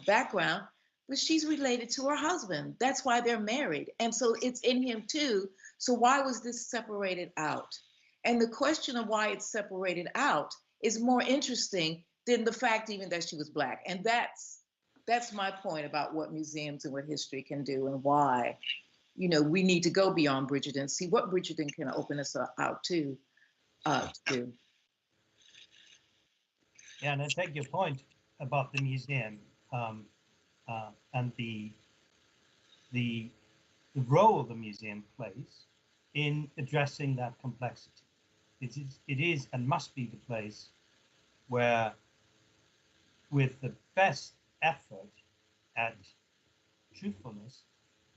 background, but she's related to her husband. That's why they're married. And so it's in him too. So why was this separated out? And the question of why it's separated out is more interesting than the fact even that she was Black. And that's my point about what museums and what history can do and why, you know, we need to go beyond Bridgerton, see what Bridgerton can open us out to do. Yeah, and I take your point about the museum and the role the museum plays in addressing that complexity. It is and must be the place where, with the best effort at truthfulness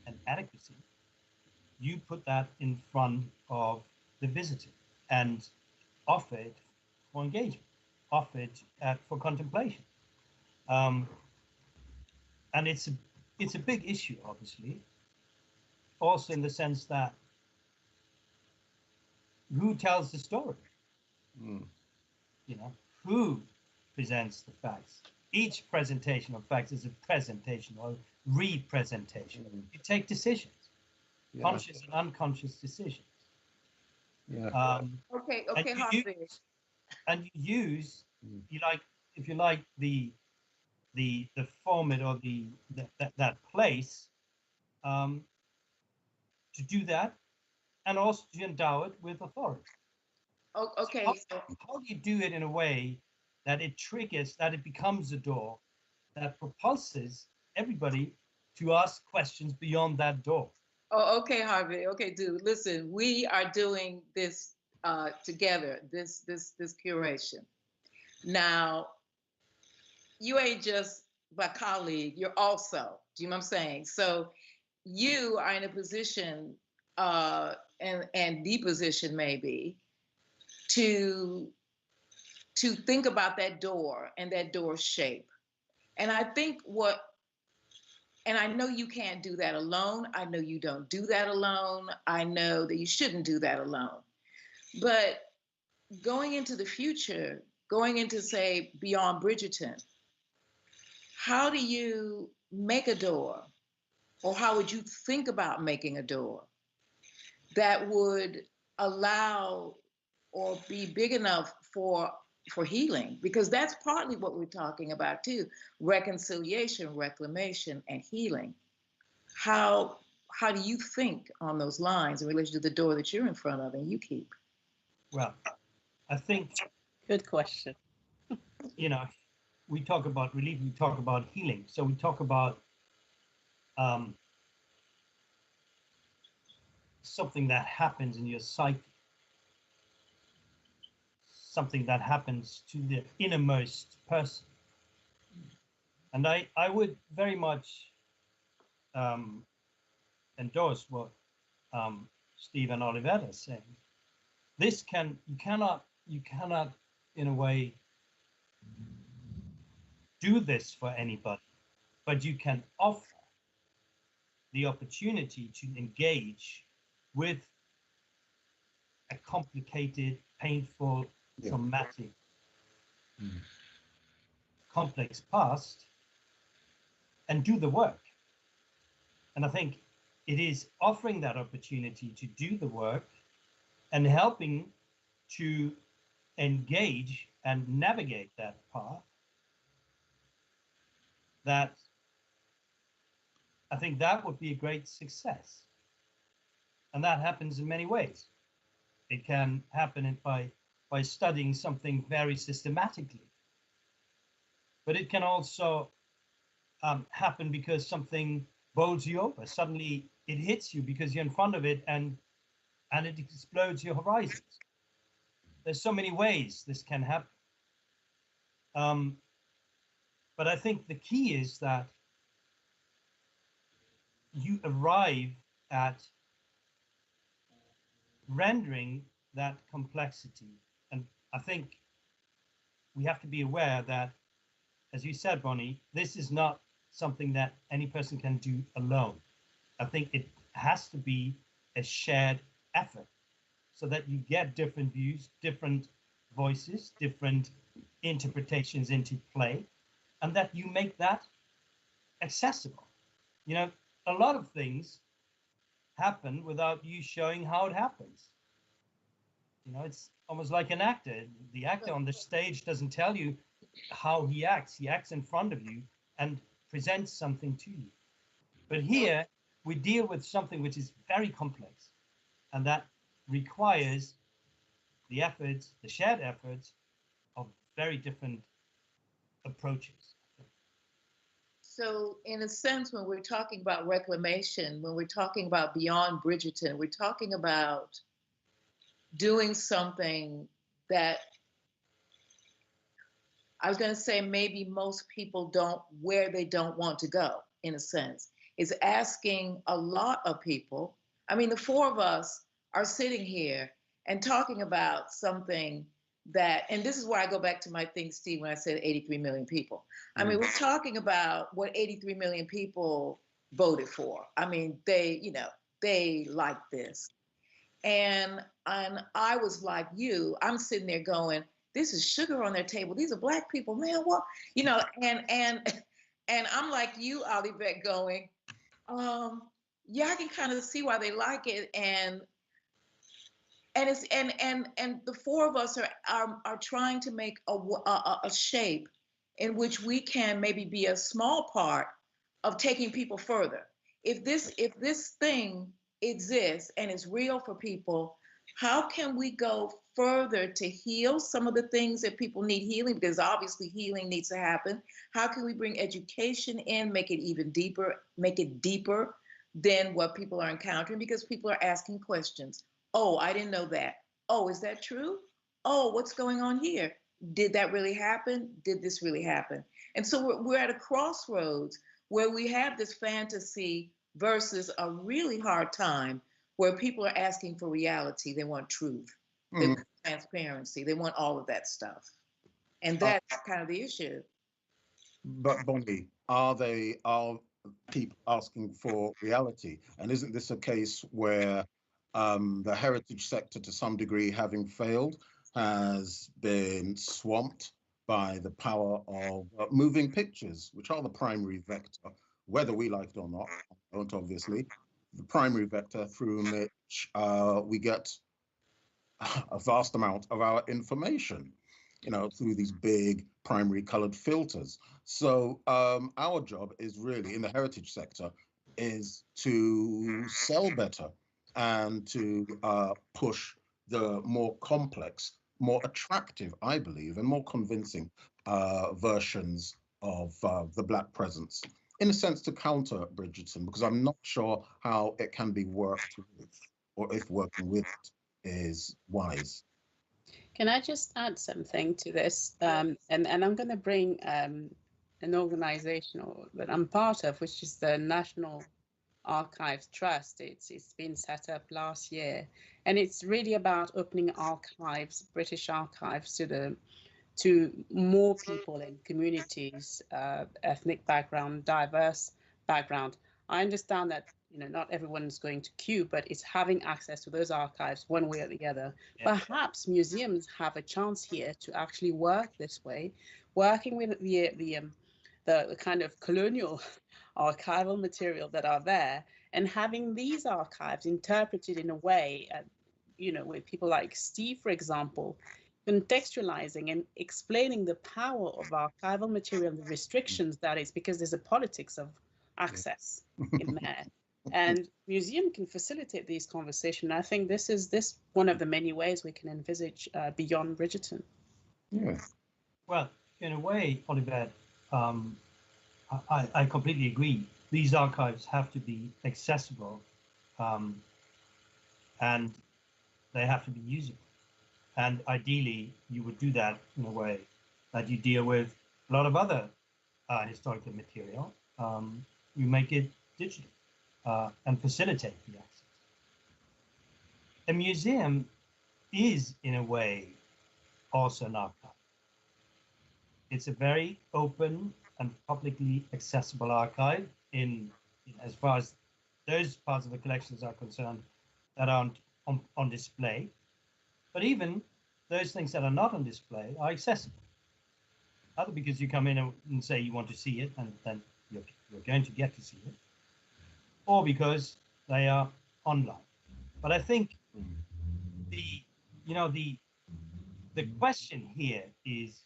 and adequacy, you put that in front of the visitor and offer it for engagement, offer it for contemplation. And it's a big issue, obviously, also in the sense that who tells the story? You know, who presents the facts? Each presentation of facts is a presentation or representation. You take decisions, conscious and unconscious decisions. Okay, and you use, if you like, the format or that place to do that, and also to endow it with authority. Okay. So how do you do it in a way that it triggers, that it becomes a door that propulses everybody to ask questions beyond that door? Oh, okay, Harvey. Okay, dude. Listen, we are doing this together. This curation. Now, you ain't just my colleague. You're also. Do you know what I'm saying? So, you are in a position, and the position maybe, to think about that door and that door's shape. And I think and I know you can't do that alone. I know you don't do that alone. I know that you shouldn't do that alone. But going into the future, going into, say, beyond Bridgerton, how do you make a door, or how would you think about making a door that would allow or be big enough for healing, because that's partly what we're talking about too: reconciliation, reclamation, and healing. How do you think on those lines in relation to the door that you're in front of and you keep? Well, I think, Good question. you know, we talk about relief, we talk about healing. So we talk about something that happens in your psyche, something that happens to the innermost person. And I would very much endorse what Steve and Olivette are saying. You cannot, in a way, do this for anybody, but you can offer the opportunity to engage with a complicated, painful, traumatic, complex past and do the work. And I think it is offering that opportunity to do the work and helping to engage and navigate that path that I think that would be a great success. And that happens in many ways. It can happen by studying something very systematically. But it can also happen because something bowls you over. Suddenly it hits you because you're in front of it and it explodes your horizons. There's so many ways this can happen. But I think the key is that you arrive at rendering that complexity. And I think we have to be aware that, as you said, Bonnie, this is not something that any person can do alone. I think it has to be a shared effort so that you get different views, different voices, different interpretations into play, and that you make that accessible. You know, a lot of things happen without you showing how it happens. You know, it's almost like an actor. The actor on the stage doesn't tell you how he acts. He acts in front of you and presents something to you. But here we deal with something which is very complex, and that requires the efforts, the shared efforts of very different approaches. So in a sense, when we're talking about reclamation, when we're talking about beyond Bridgerton, we're talking about doing something that I was going to say maybe most people don't, where they don't want to go, in a sense, is asking a lot of people. I mean, the four of us are sitting here and talking about something that, and this is where I go back to my thing, Steve, when I said 83 million people. I mean, we're talking about what 83 million people voted for. I mean, they like this. And I was like you, I'm sitting there going, this is sugar on their table. These are Black people, man. What, and I'm like you, Olivette, going, yeah, I can kind of see why they like it, and the four of us are trying to make a shape in which we can maybe be a small part of taking people further. If this thing exists and is real for people, how can we go further to heal some of the things that people need healing? Because obviously healing needs to happen. How can we bring education in, make it even deeper, make it deeper than what people are encountering? Because people are asking questions. Oh, I didn't know that. Oh, is that true? Oh, what's going on here? Did that really happen? Did this really happen? And so we're at a crossroads where we have this fantasy versus a really hard time where people are asking for reality. They want truth, they want transparency, they want all of that stuff. And that's kind of the issue. But Bonnie, are people asking for reality? And isn't this a case where the heritage sector, to some degree, having failed, has been swamped by the power of moving pictures, which are the primary vector, whether we like it or not, don't obviously, the primary vector through which we get a vast amount of our information, through these big primary colored filters. So our job is really in the heritage sector is to sell better and to push the more complex, more attractive, I believe, and more convincing versions of the Black presence, in a sense to counter Bridgerton, because I'm not sure how it can be worked with, or if working with it is wise. Can I just add something to this? And I'm going to bring an organization that I'm part of, which is the National Archives Trust. It's been set up last year, and it's really about opening archives, British archives, to more people in communities, ethnic background, diverse background. I understand that not everyone's going to queue, but it's having access to those archives one way or the other. Yeah. Perhaps museums have a chance here to actually work this way, working with the kind of colonial archival material that are there, and having these archives interpreted in a way, with people like Steve, for example, contextualizing and explaining the power of archival material, the restrictions that is, because there's a politics of access in there. And museum can facilitate these conversations. I think this is one of the many ways we can envisage beyond Bridgerton. Yeah. Well, in a way, Olivette, I completely agree. These archives have to be accessible, and they have to be usable. And ideally, you would do that in a way that you deal with a lot of other historical material. You make it digital and facilitate the access. A museum is, in a way, also an archive. It's a very open and publicly accessible archive as far as those parts of the collections are concerned that aren't on display. But even those things that are not on display are accessible. Either because you come in and say you want to see it, and then you're going to get to see it, or because they are online. But I think the question here is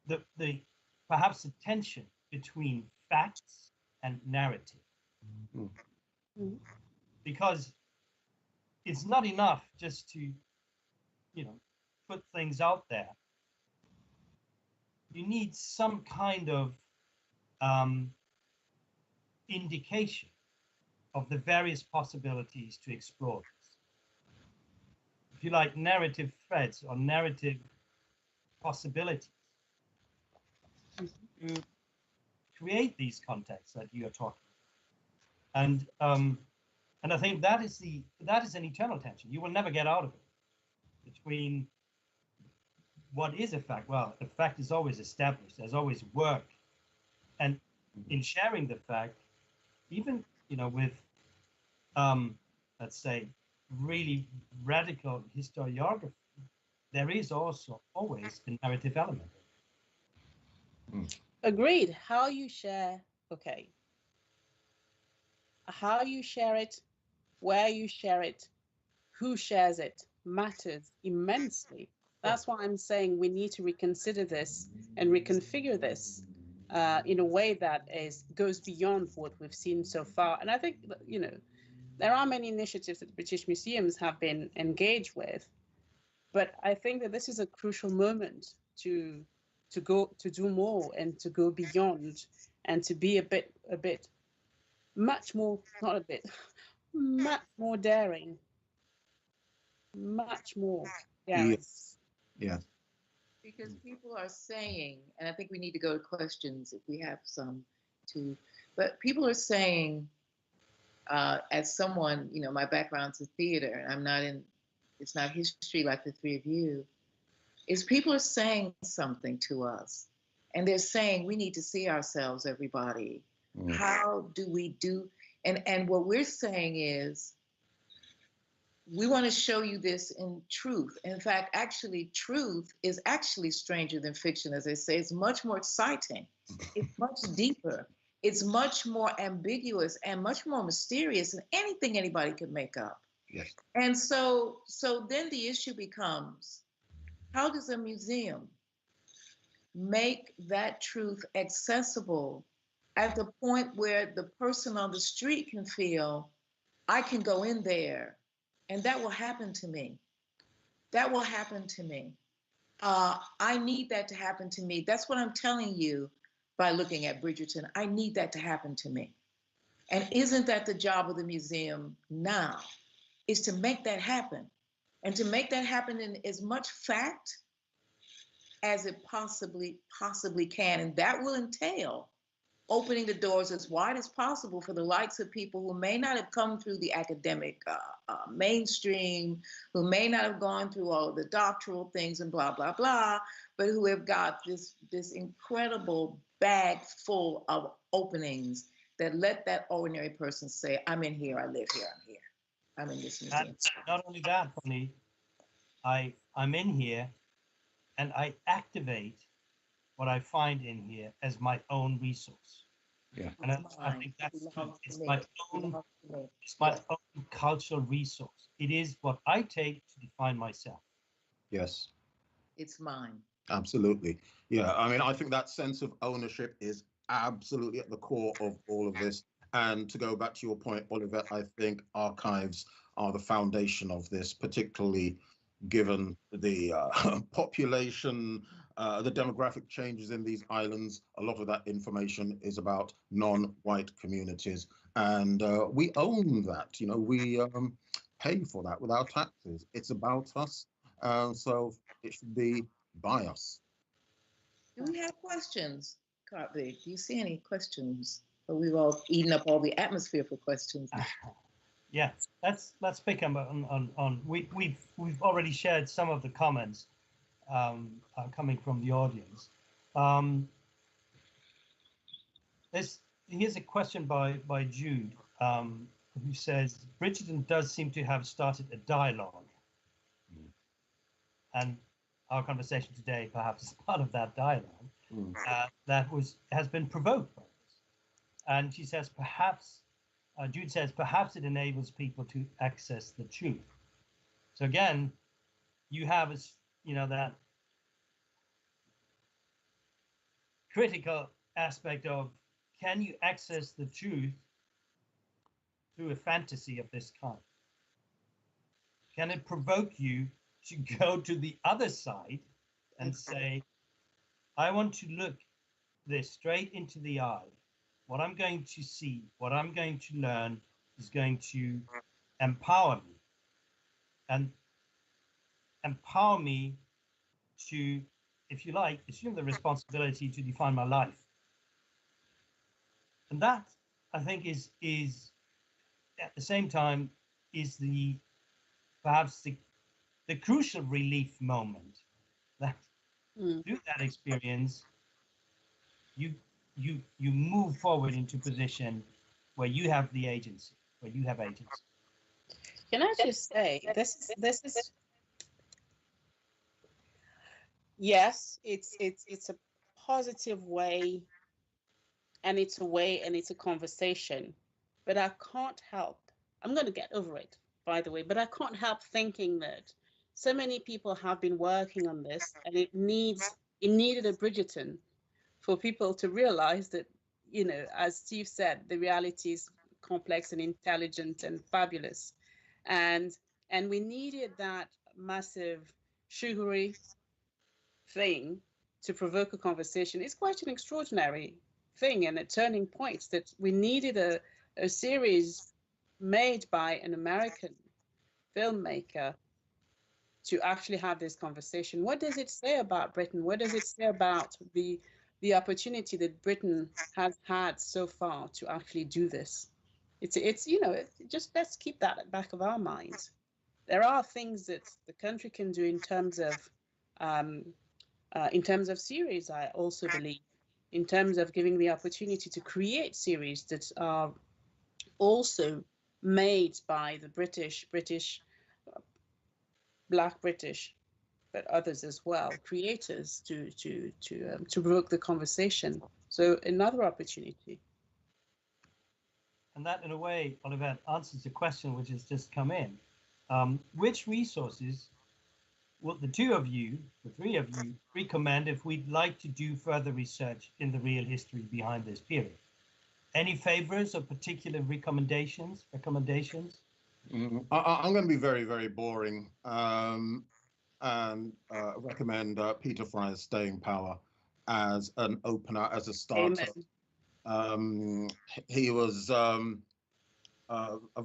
the perhaps the tension between facts and narrative, because it's not enough just to put things out there. You need some kind of indication of the various possibilities to explore this. If you like, narrative threads or narrative possibilities to create these contexts that you are talking about. And I think that is an eternal tension. You will never get out of it between what is a fact. Well, a fact is always established. There's always work, and in sharing the fact, even with let's say really radical historiography, there is also always a narrative element. Agreed. How you share, okay. How you share it, where you share it, who shares it matters immensely. That's why I'm saying we need to reconsider this and reconfigure this in a way that goes beyond what we've seen so far. And I think, there are many initiatives that British museums have been engaged with, but I think that this is a crucial moment to do more and to go beyond and to be much more daring, much more daring. Yes. Yeah. Because people are saying, and I think we need to go to questions if we have some too, but people are saying, as someone, my background's in theater, and it's not history like the three of you, is people are saying something to us, and they're saying we need to see ourselves, everybody. How do we do? And what we're saying is, we want to show you this in truth. In fact, actually, truth is actually stranger than fiction, as they say. It's much more exciting. It's much deeper. It's much more ambiguous and much more mysterious than anything anybody could make up. Yes. And so then the issue becomes, how does a museum make that truth accessible at the point where the person on the street can feel, I can go in there and that will happen to me. That will happen to me. I need that to happen to me. That's what I'm telling you by looking at Bridgerton. I need that to happen to me. And isn't that the job of the museum now? Is to make that happen, and to make that happen in as much fact as it possibly can. And that will entail opening the doors as wide as possible for the likes of people who may not have come through the academic mainstream, who may not have gone through all of the doctoral things and blah, blah, blah, but who have got this incredible bag full of openings that let that ordinary person say, I'm in here, I live here, I'm here, I'm in this museum. And not only that, Bonnie, I'm in here and I activate what I find in here as my own resource. Yeah. And I think that's true. It's my own cultural resource. It is what I take to define myself. Yes. It's mine. Absolutely. Yeah. I mean, I think that sense of ownership is absolutely at the core of all of this. And to go back to your point, Olivette, I think archives are the foundation of this, particularly given the population, the demographic changes in these islands. A lot of that information is about non-white communities, and we own that. You know, we pay for that with our taxes. It's about us, so it should be by us. Do we have questions, Hartwig? Do you see any questions? But we've all eaten up all the atmosphere for questions. Yeah, let's pick up on we've already shared some of the comments coming from the audience. Here's a question by Jude, who says Bridgerton does seem to have started a dialogue, and our conversation today perhaps is part of that dialogue that has been provoked by this. And she says perhaps. Jude says, perhaps it enables people to access the truth. So again, you have, that critical aspect of, can you access the truth through a fantasy of this kind? Can it provoke you to go to the other side and say, I want to look this straight into the eye. What I'm going to see, what I'm going to learn is going to empower me, and empower me to, if you like, assume the responsibility to define my life. And that, I think, is at the same time is perhaps the crucial relief moment that through that experience you move forward into a position where you have the agency, where you have agency. Can I just say, this is yes, it's a positive way, and it's a way, and it's a conversation, but I can't help, I'm going to get over it, by the way, but I can't help thinking that so many people have been working on this, and it needed a Bridgerton for people to realize that, as Steve said, the reality is complex and intelligent and fabulous. And we needed that massive sugary thing to provoke a conversation. It's quite an extraordinary thing and a turning point that we needed a series made by an American filmmaker to actually have this conversation. What does it say about Britain? What does it say about the opportunity that Britain has had so far to actually do this? It's just let's keep that at the back of our minds. There are things that the country can do in terms of series. I also believe, in terms of giving the opportunity to create series that are also made by the British, Black British, but others as well, creators to provoke the conversation. So another opportunity. And that, in a way, Olivette, answers the question which has just come in. Which resources would the two of you, the three of you, recommend if we'd like to do further research in the real history behind this period? Any favorites or particular recommendations? I'm going to be very, very boring and recommend Peter Fry's Staying Power as an opener, as a starter. He was a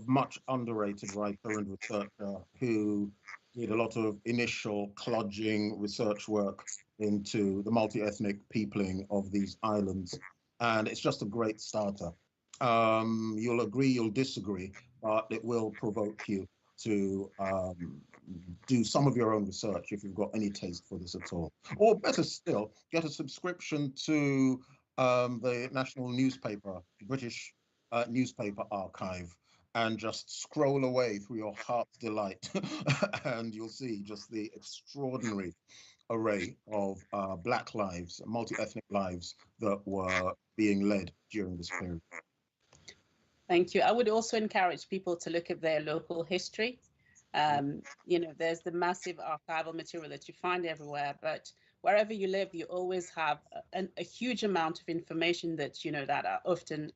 much underrated writer and researcher who did a lot of initial clodging research work into the multi-ethnic peopling of these islands. And it's just a great starter. You'll agree, you'll disagree, but it will provoke you to do some of your own research if you've got any taste for this at all. Or better still, get a subscription to the national newspaper, British newspaper archive, and just scroll away through your heart's delight and you'll see just the extraordinary array of Black lives, multi-ethnic lives that were being led during this period. Thank you. I would also encourage people to look at their local history. You know, there's the massive archival material that you find everywhere, but wherever you live, you always have a huge amount of information that, you know, that are often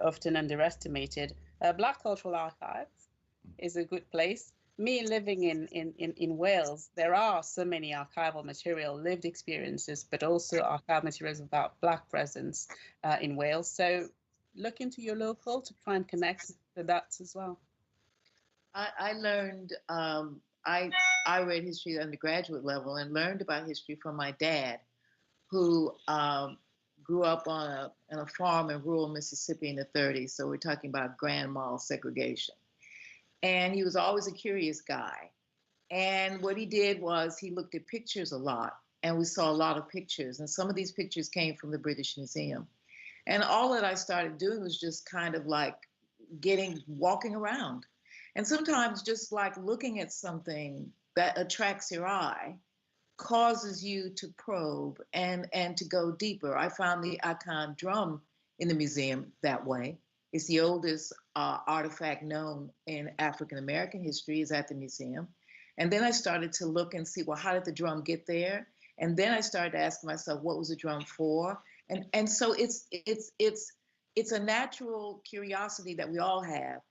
often underestimated. Black Cultural Archives is a good place. Me living in Wales, there are so many archival material, lived experiences, but also archival materials about Black presence in Wales. So look into your local to try and connect the dots as well. I learned, I read history at the undergraduate level and learned about history from my dad, who grew up on a farm in rural Mississippi in the 30s. So we're talking about grand mal segregation. And he was always a curious guy. And what he did was he looked at pictures a lot, and we saw a lot of pictures. And some of these pictures came from the British Museum. And all that I started doing was just kind of like walking around. And sometimes just like looking at something that attracts your eye causes you to probe and to go deeper. I found the Akan drum in the museum that way. It's the oldest artifact known in African-American history is at the museum. And then I started to look and see, well, how did the drum get there? And then I started to ask myself, what was the drum for? And so it's a natural curiosity that we all have.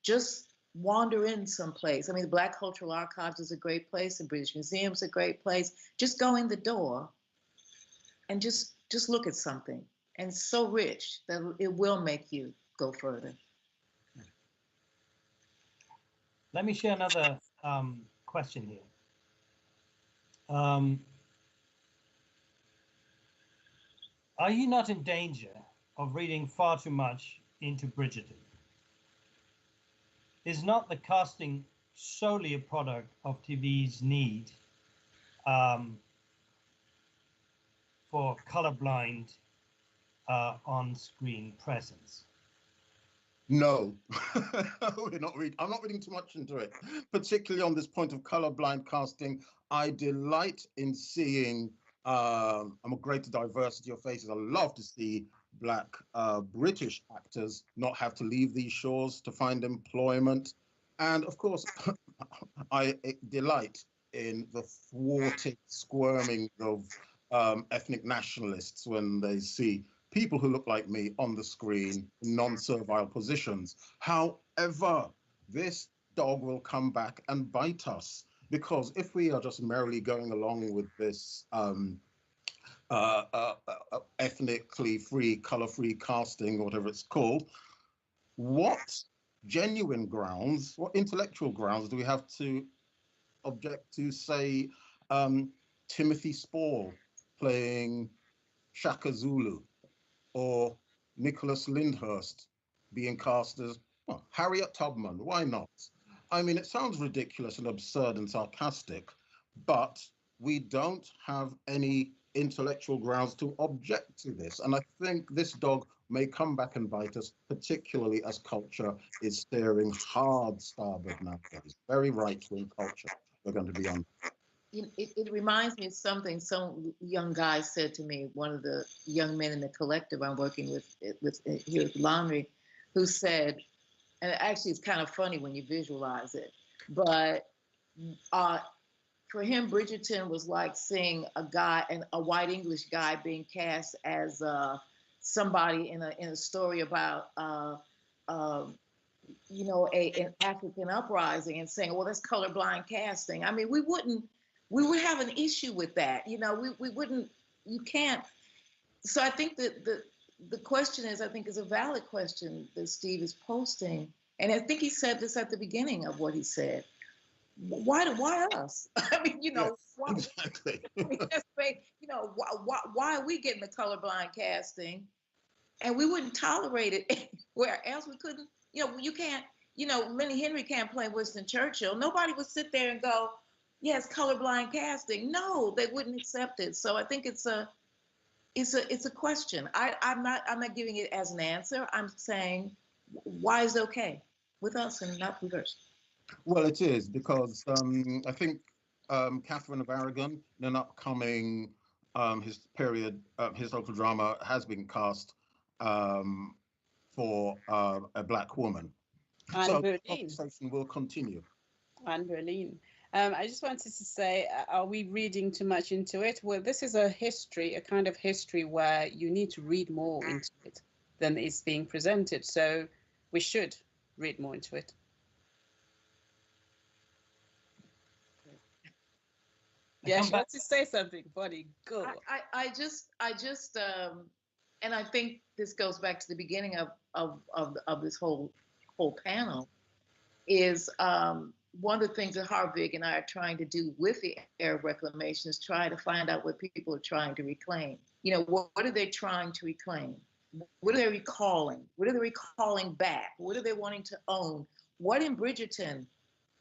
Just wander in someplace. I mean, the Black Cultural Archives is a great place. The British Museum is a great place. Just go in the door and just look at something. And it's so rich that it will make you go further. Let me share another question here. Are you not in danger of reading far too much into Bridgerton? Is not the casting solely a product of TV's need for colorblind on-screen presence? No, I'm not reading too much into it, particularly on this point of colorblind casting. I delight in seeing a greater diversity of faces. I love to see Black British actors not have to leave these shores to find employment. And of course, I delight in the thwarted squirming of ethnic nationalists when they see people who look like me on the screen in non-servile positions. However, this dog will come back and bite us, because if we are just merrily going along with this ethnically free, color-free casting, whatever it's called, what genuine grounds, what intellectual grounds do we have to object to, say, Timothy Spall playing Shaka Zulu, or Nicholas Lyndhurst being cast as Harriet Tubman? Why not? I mean, it sounds ridiculous and absurd and sarcastic, but we don't have any intellectual grounds to object to this. And I think this dog may come back and bite us, particularly as culture is staring hard starboard nowadays. Very right-wing culture we're going to be on. It reminds me of something some young guy said to me, one of the young men in the collective I'm working with here at the Laundry, who said, and actually it's kind of funny when you visualize it, but for him, Bridgerton was like seeing a white English guy being cast as somebody in a story about an African uprising, and saying, well, that's colorblind casting. I mean, we would have an issue with that. We wouldn't. You can't. So I think that the question is a valid question that Steve is posting, and I think he said this at the beginning of what he said. Why us? I mean, Yes, why, exactly. I mean, why are we getting the colorblind casting, and we wouldn't tolerate it anywhere else? We couldn't. You can't. Lenny Henry can't play Winston Churchill. Nobody would sit there and go, "Yes, colorblind casting." No, they wouldn't accept it. So I think it's a question. I'm not giving it as an answer. I'm saying, why is it okay with us and not reverse? Well, it is because I think Catherine of Aragon, in an upcoming historical drama, has been cast for a black woman. So the conversation will continue. And Berlin. I just wanted to say, are we reading too much into it? Well, this is a kind of history where you need to read more into it than is being presented. So we should read more into it. Yeah, she wants to say something, buddy. Go. I just, and I think this goes back to the beginning of this whole panel, is one of the things that Hartwig and I are trying to do with the Era of Reclamation is try to find out what people are trying to reclaim. What are they trying to reclaim? What are they recalling? What are they recalling back? What are they wanting to own? What in Bridgerton,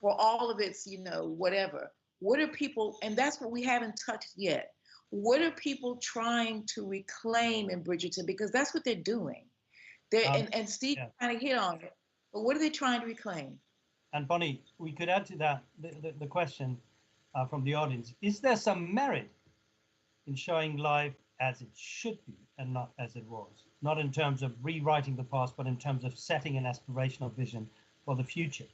for all of its, whatever, what are people, and that's what we haven't touched yet. What are people trying to reclaim in Bridgerton? Because that's what they're doing. And Steve kind of hit on it, but what are they trying to reclaim? And Bonnie, we could add to that the question from the audience. Is there some merit in showing life as it should be and not as it was? Not in terms of rewriting the past, but in terms of setting an aspirational vision for the future.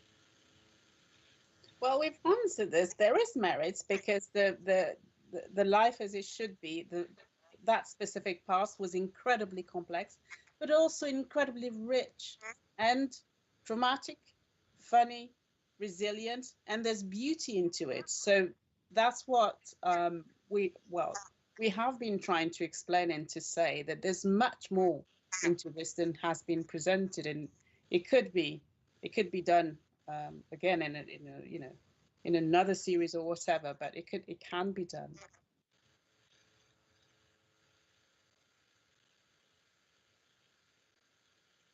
Well, we've answered this. There is merit because the life as it should be, that specific past was incredibly complex, but also incredibly rich and dramatic, funny, resilient, and there's beauty into it. So that's what we have been trying to explain and to say, that there's much more into this than has been presented, and it could be done again in another series or whatever, but it can be done.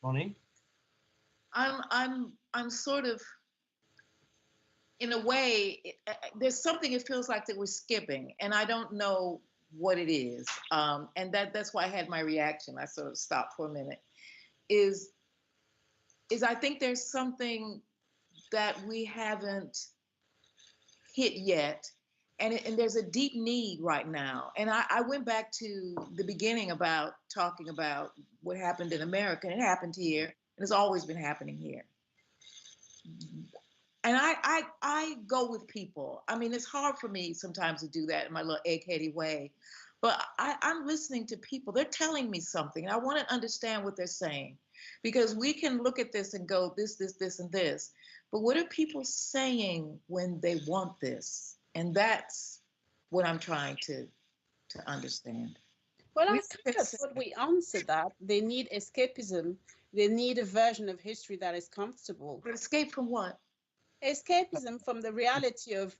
Bonnie? I'm sort of, in a way, there's something it feels like that we're skipping, and I don't know what it is. And that's why I had my reaction. I sort of stopped for a minute. Is I think there's something that we haven't hit yet, and there's a deep need right now. And I went back to the beginning about talking about what happened in America, and it happened here, and it's always been happening here. And I go with people. I mean, it's hard for me sometimes to do that in my little egg-heady way, but I'm listening to people. They're telling me something, and I want to understand what they're saying, because we can look at this and go this, and this, but what are people saying when they want this? And that's what I'm trying to understand. Well, I think that's what we answered that. They need escapism. They need a version of history that is comfortable. But escape from what? Escapism from the reality of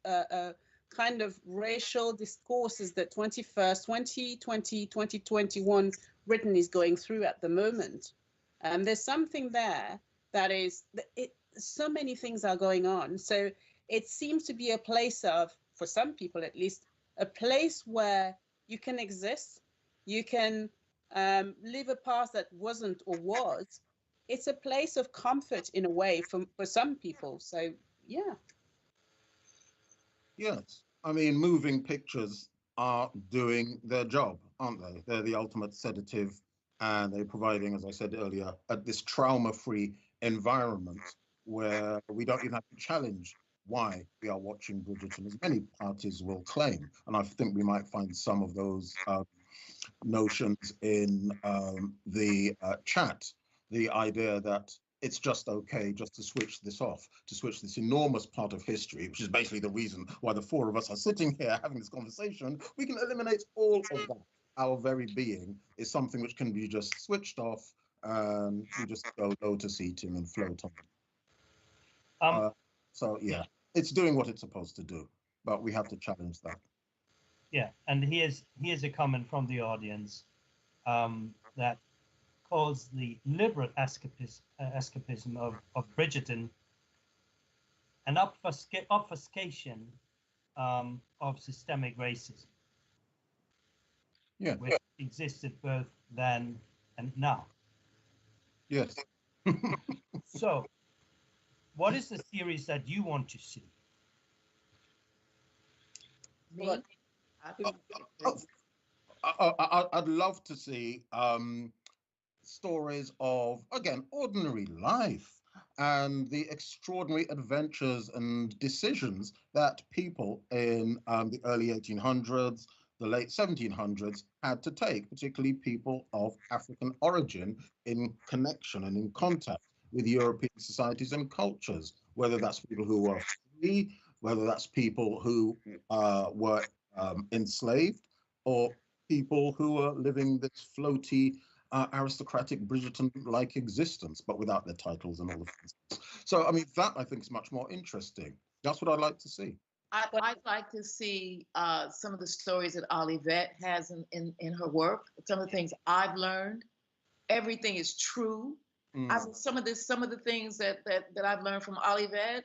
kind of racial discourses that 2020, 2021 Britain is going through at the moment. There's something there that is, so many things are going on. So it seems to be a place of, for some people at least, a place where you can exist, you can live a past that wasn't or was. It's a place of comfort in a way for some people. So, yeah. Yes. I mean, moving pictures are doing their job, aren't they? They're the ultimate sedative, and they're providing, as I said earlier, this trauma-free environment where we don't even have to challenge why we are watching Bridgerton, as many parties will claim. And I think we might find some of those notions in the chat. The idea that it's just okay just to switch this off, to switch this enormous part of history, which is basically the reason why the four of us are sitting here having this conversation. We can eliminate all of that. Our very being is something which can be just switched off, and we just go lotus eating and float on. So yeah, it's doing what it's supposed to do, but we have to challenge that. Yeah, and here's a comment from the audience that calls the liberal escapism of Bridgerton an obfuscation of systemic racism, which existed both then and now. Yes. So, what is the series that you want to see? Me? I'd love to see stories of, again, ordinary life and the extraordinary adventures and decisions that people in the early 1800s, the late 1700s had to take, particularly people of African origin, in connection and in contact with European societies and cultures, whether that's people who were free, whether that's people who were enslaved, or people who were living this floaty, aristocratic Bridgerton-like existence, but without their titles and all the things. So, I mean, that I think is much more interesting. That's what I'd like to see. I'd like to see some of the stories that Olivette has in her work. Some of the things I've learned. Everything is true. Some of the things that I've learned from Olivette,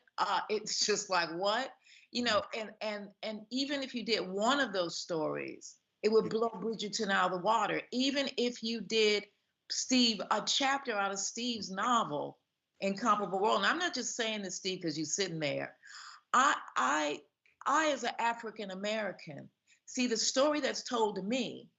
it's just like, what? You know, and even if you did one of those stories, it would blow Bridgerton out of the water. Even if you did a chapter out of Steve's novel, Incomparable World. And I'm not just saying this, Steve, because you're sitting there. I as an African American, see the story that's told to me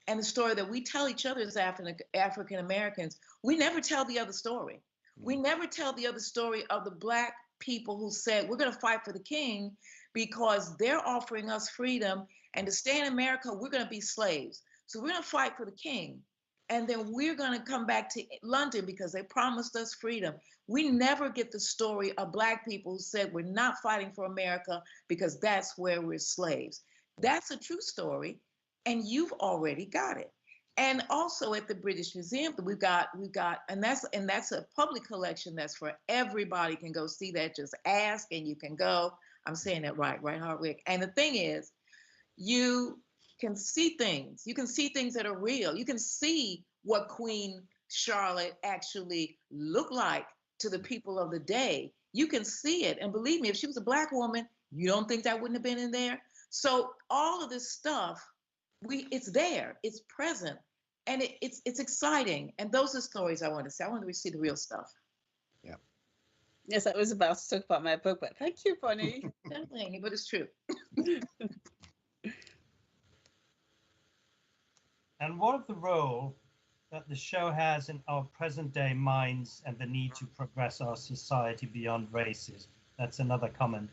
and the story that we tell each other as African Americans, we never tell the other story. We never tell the other story of the Black people who said, we're going to fight for the king because they're offering us freedom, and to stay in America, we're going to be slaves. So we're going to fight for the king. And then we're going to come back to London because they promised us freedom. We never get the story of Black people who said we're not fighting for America because that's where we're slaves. That's a true story, and you've already got it. And also at the British Museum, we've got, and that's a public collection that's for everybody can go see that. Just ask and you can go. I'm saying that right, Hartwig? And the thing is, you can see things. You can see things that are real. You can see what Queen Charlotte actually looked like to the people of the day. You can see it. And believe me, if she was a Black woman, you don't think that wouldn't have been in there? So all of this stuff, it's there, it's present, and it's exciting. And those are stories I want to see. I want to see the real stuff. Yeah. Yes, I was about to talk about my book, but thank you, Bonnie. Nothing, but it's true. And what of the role that the show has in our present day minds and the need to progress our society beyond races? That's another comment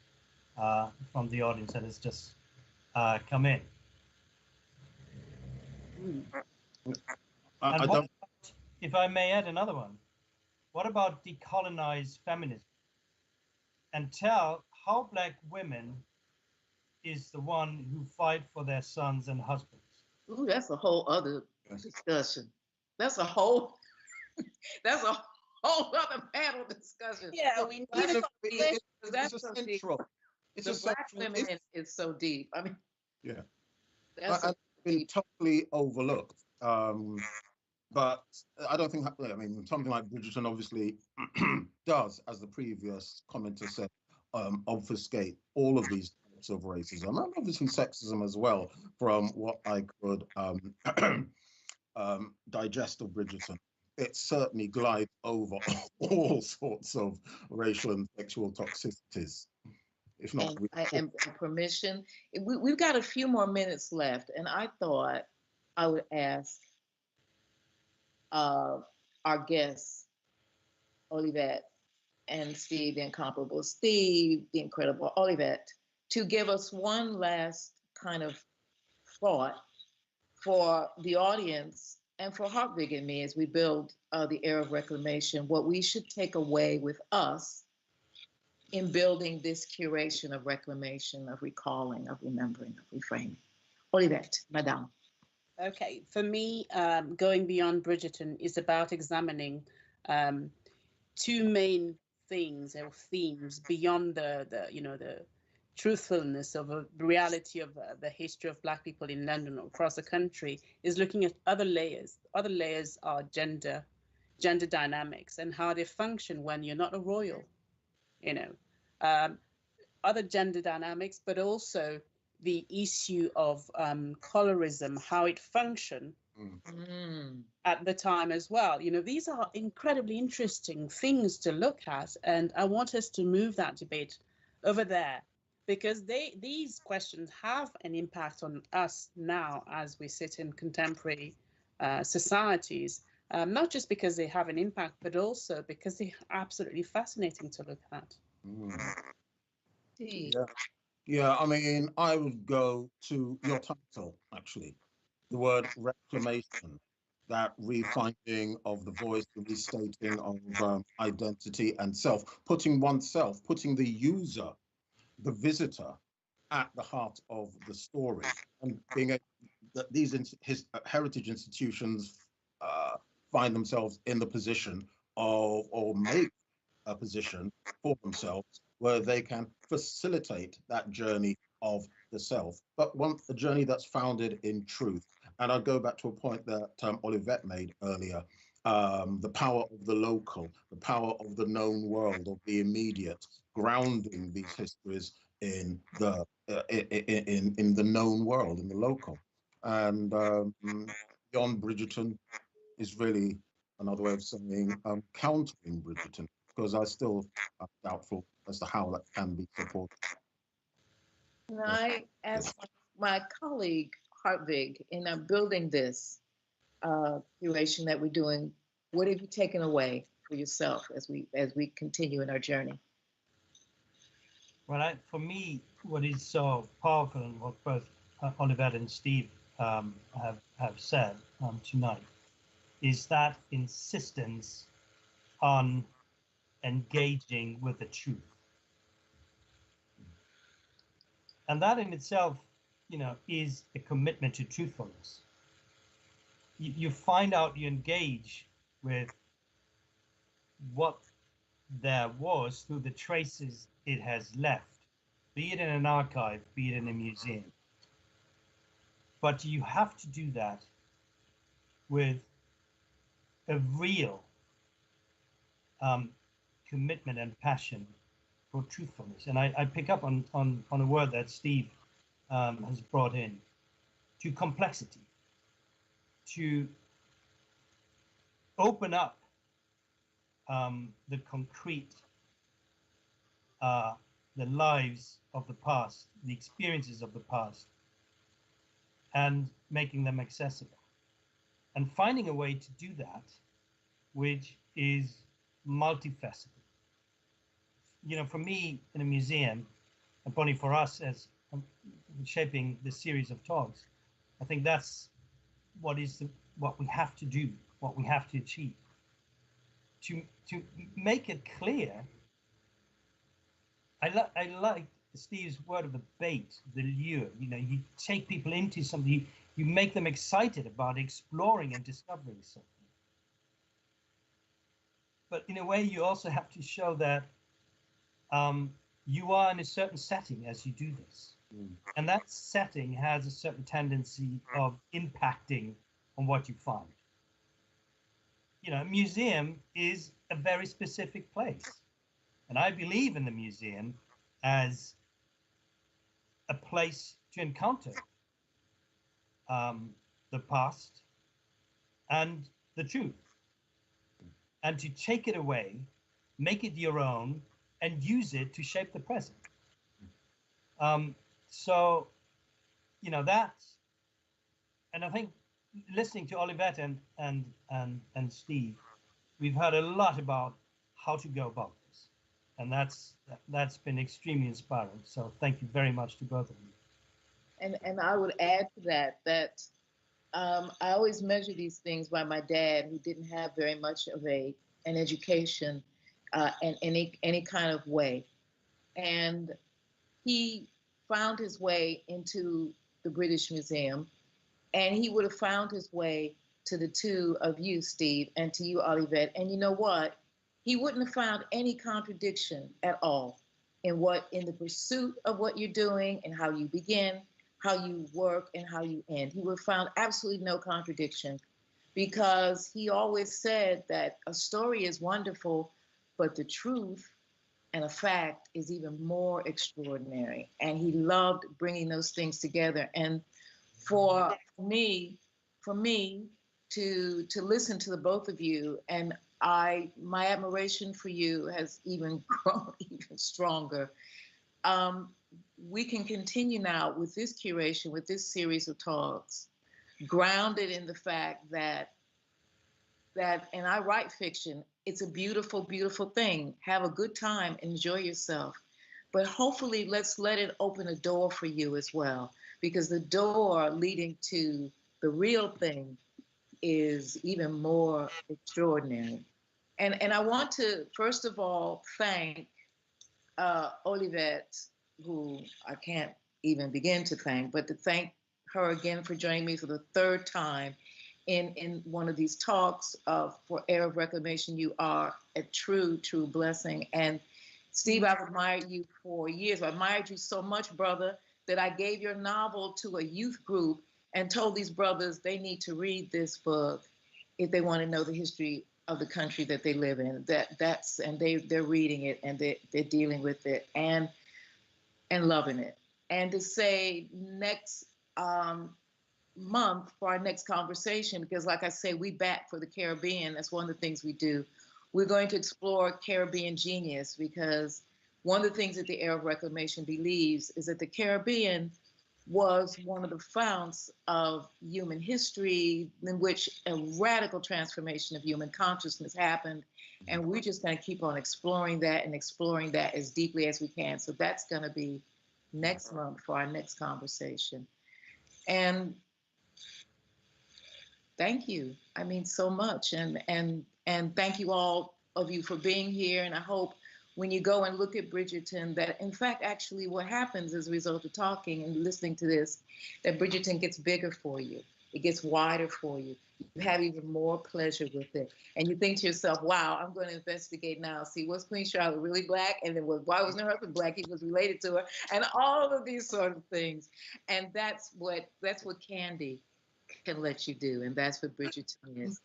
from the audience that has just come in. If I may add another one, what about decolonized feminism? And tell how Black women is the one who fight for their sons and husbands. Ooh, that's a whole other discussion. That's a whole other panel discussion. Yeah, we need it's central. It's the Black feminine is so deep. I mean, yeah, that's been totally overlooked. But I don't think, I mean, something like Bridgerton obviously does, as the previous commenter said, obfuscate all of these types of racism and obviously sexism as well, from what I could digest of Bridgerton. It certainly glides over all sorts of racial and sexual toxicities. If not, and permission. We've got a few more minutes left, and I thought I would ask our guests, Olivette and Steve, the incomparable Steve, the incredible Olivette, to give us one last kind of thought for the audience and for Hartwig and me as we build the Era of Reclamation, what we should take away with us in building this curation of reclamation, of recalling, of remembering, of reframing. Olivette, Madame. Okay, for me, going beyond Bridgerton is about examining two main things or themes beyond the truthfulness of a reality of the history of Black people in London or across the country, is looking at other layers. Other layers are gender dynamics and how they function when you're not a royal, other gender dynamics, but also the issue of colorism, how it functioned at the time as well. These are incredibly interesting things to look at, and I want us to move that debate over there, because these questions have an impact on us now as we sit in contemporary societies, not just because they have an impact, but also because they're absolutely fascinating to look at. Yeah, I mean, I would go to your title, actually, the word reclamation, that refinding of the voice, the restating of identity and self, putting oneself, putting the user, the visitor, at the heart of the story, and being able that these heritage institutions find themselves in the position of, or make a position for themselves where they can facilitate that journey of the self, but want a journey that's founded in truth. And I'll go back to a point that Olivette made earlier, the power of the local, the power of the known world, of the immediate, grounding these histories in the in the known world, in the local. And beyond Bridgerton is really another way of saying countering Bridgerton, because I still am doubtful as to how that can be supported. And I asked my colleague Hartwig, in building this curation that we're doing, what have you taken away for yourself as we continue in our journey? Well, for me, what is so powerful and what both Olivette and Steve have said tonight is that insistence on engaging with the truth. And that in itself, is a commitment to truthfulness. You find out, you engage with what there was through the traces it has left, be it in an archive, be it in a museum. But you have to do that with a real commitment and passion for truthfulness. And I pick up on a word that Steve has brought in, to complexity, to open up the concrete, the lives of the past, the experiences of the past, and making them accessible. And finding a way to do that, which is multifaceted. For me, in a museum, and probably for us as shaping the series of talks, I think that's what we have to do, what we have to achieve. To make it clear, I like Steve's word of the bait, the lure. You take people into something, you make them excited about exploring and discovering something. But in a way, you also have to show that you are in a certain setting as you do this. And that setting has a certain tendency of impacting on what you find. A museum is a very specific place. And I believe in the museum as a place to encounter the past and the truth, and to take it away, make it your own, and use it to shape the present. So, that's, and I think listening to Olivette and Steve, we've heard a lot about how to go about this. And that's been extremely inspiring. So thank you very much to both of you. And I would add to that I always measure these things by my dad, who didn't have very much of an education in any kind of way. And he found his way into the British Museum, and he would have found his way to the two of you, Steve, and to you, Olivette. And you know what? He wouldn't have found any contradiction at all in the pursuit of what you're doing and how you begin, how you work, and how you end. He would have found absolutely no contradiction, because he always said that a story is wonderful, but the truth and a fact is even more extraordinary. And he loved bringing those things together. And for me to listen to the both of you, and my admiration for you has even grown even stronger. We can continue now with this curation, with this series of talks, grounded in the fact that, and I write fiction, it's a beautiful, beautiful thing. Have a good time, enjoy yourself. But hopefully let's let it open a door for you as well, because the door leading to the real thing is even more extraordinary. And I want to, first of all, thank Olivette, who I can't even begin to thank, but to thank her again for joining me for the third time in one of these talks for Era of Reclamation. You are a true, true blessing. And Steve, I've admired you for years. I admired you so much, brother, that I gave your novel to a youth group and told these brothers they need to read this book if they want to know the history of the country that they live in. And they're reading it, and they're dealing with it and loving it. And to say next month for our next conversation, because like I say, we back for the Caribbean. That's one of the things we do. We're going to explore Caribbean genius, because one of the things that the Era of Reclamation believes is that the Caribbean was one of the founts of human history, in which a radical transformation of human consciousness happened. And we're just going to keep on exploring that as deeply as we can. So that's going to be next month for our next conversation. And thank you. I mean, so much. And thank you all of you for being here. And I hope when you go and look at Bridgerton, that in fact, actually what happens as a result of talking and listening to this, that Bridgerton gets bigger for you. It gets wider for you. You have even more pleasure with it. And you think to yourself, wow, I'm going to investigate now. See, was Queen Charlotte really black? And then why wasn't her husband black? He was related to her. And all of these sort of things. And that's what Candy can let you do. And that's what Bridgerton is.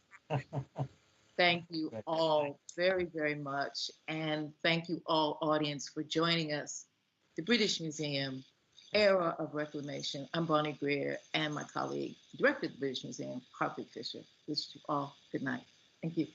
Thank you all very, very much. And thank you all, audience, for joining us. The British Museum, Era of Reclamation. I'm Bonnie Greer, and my colleague, director of the British Museum, Hartwig Fischer. Wish you all good night. Thank you.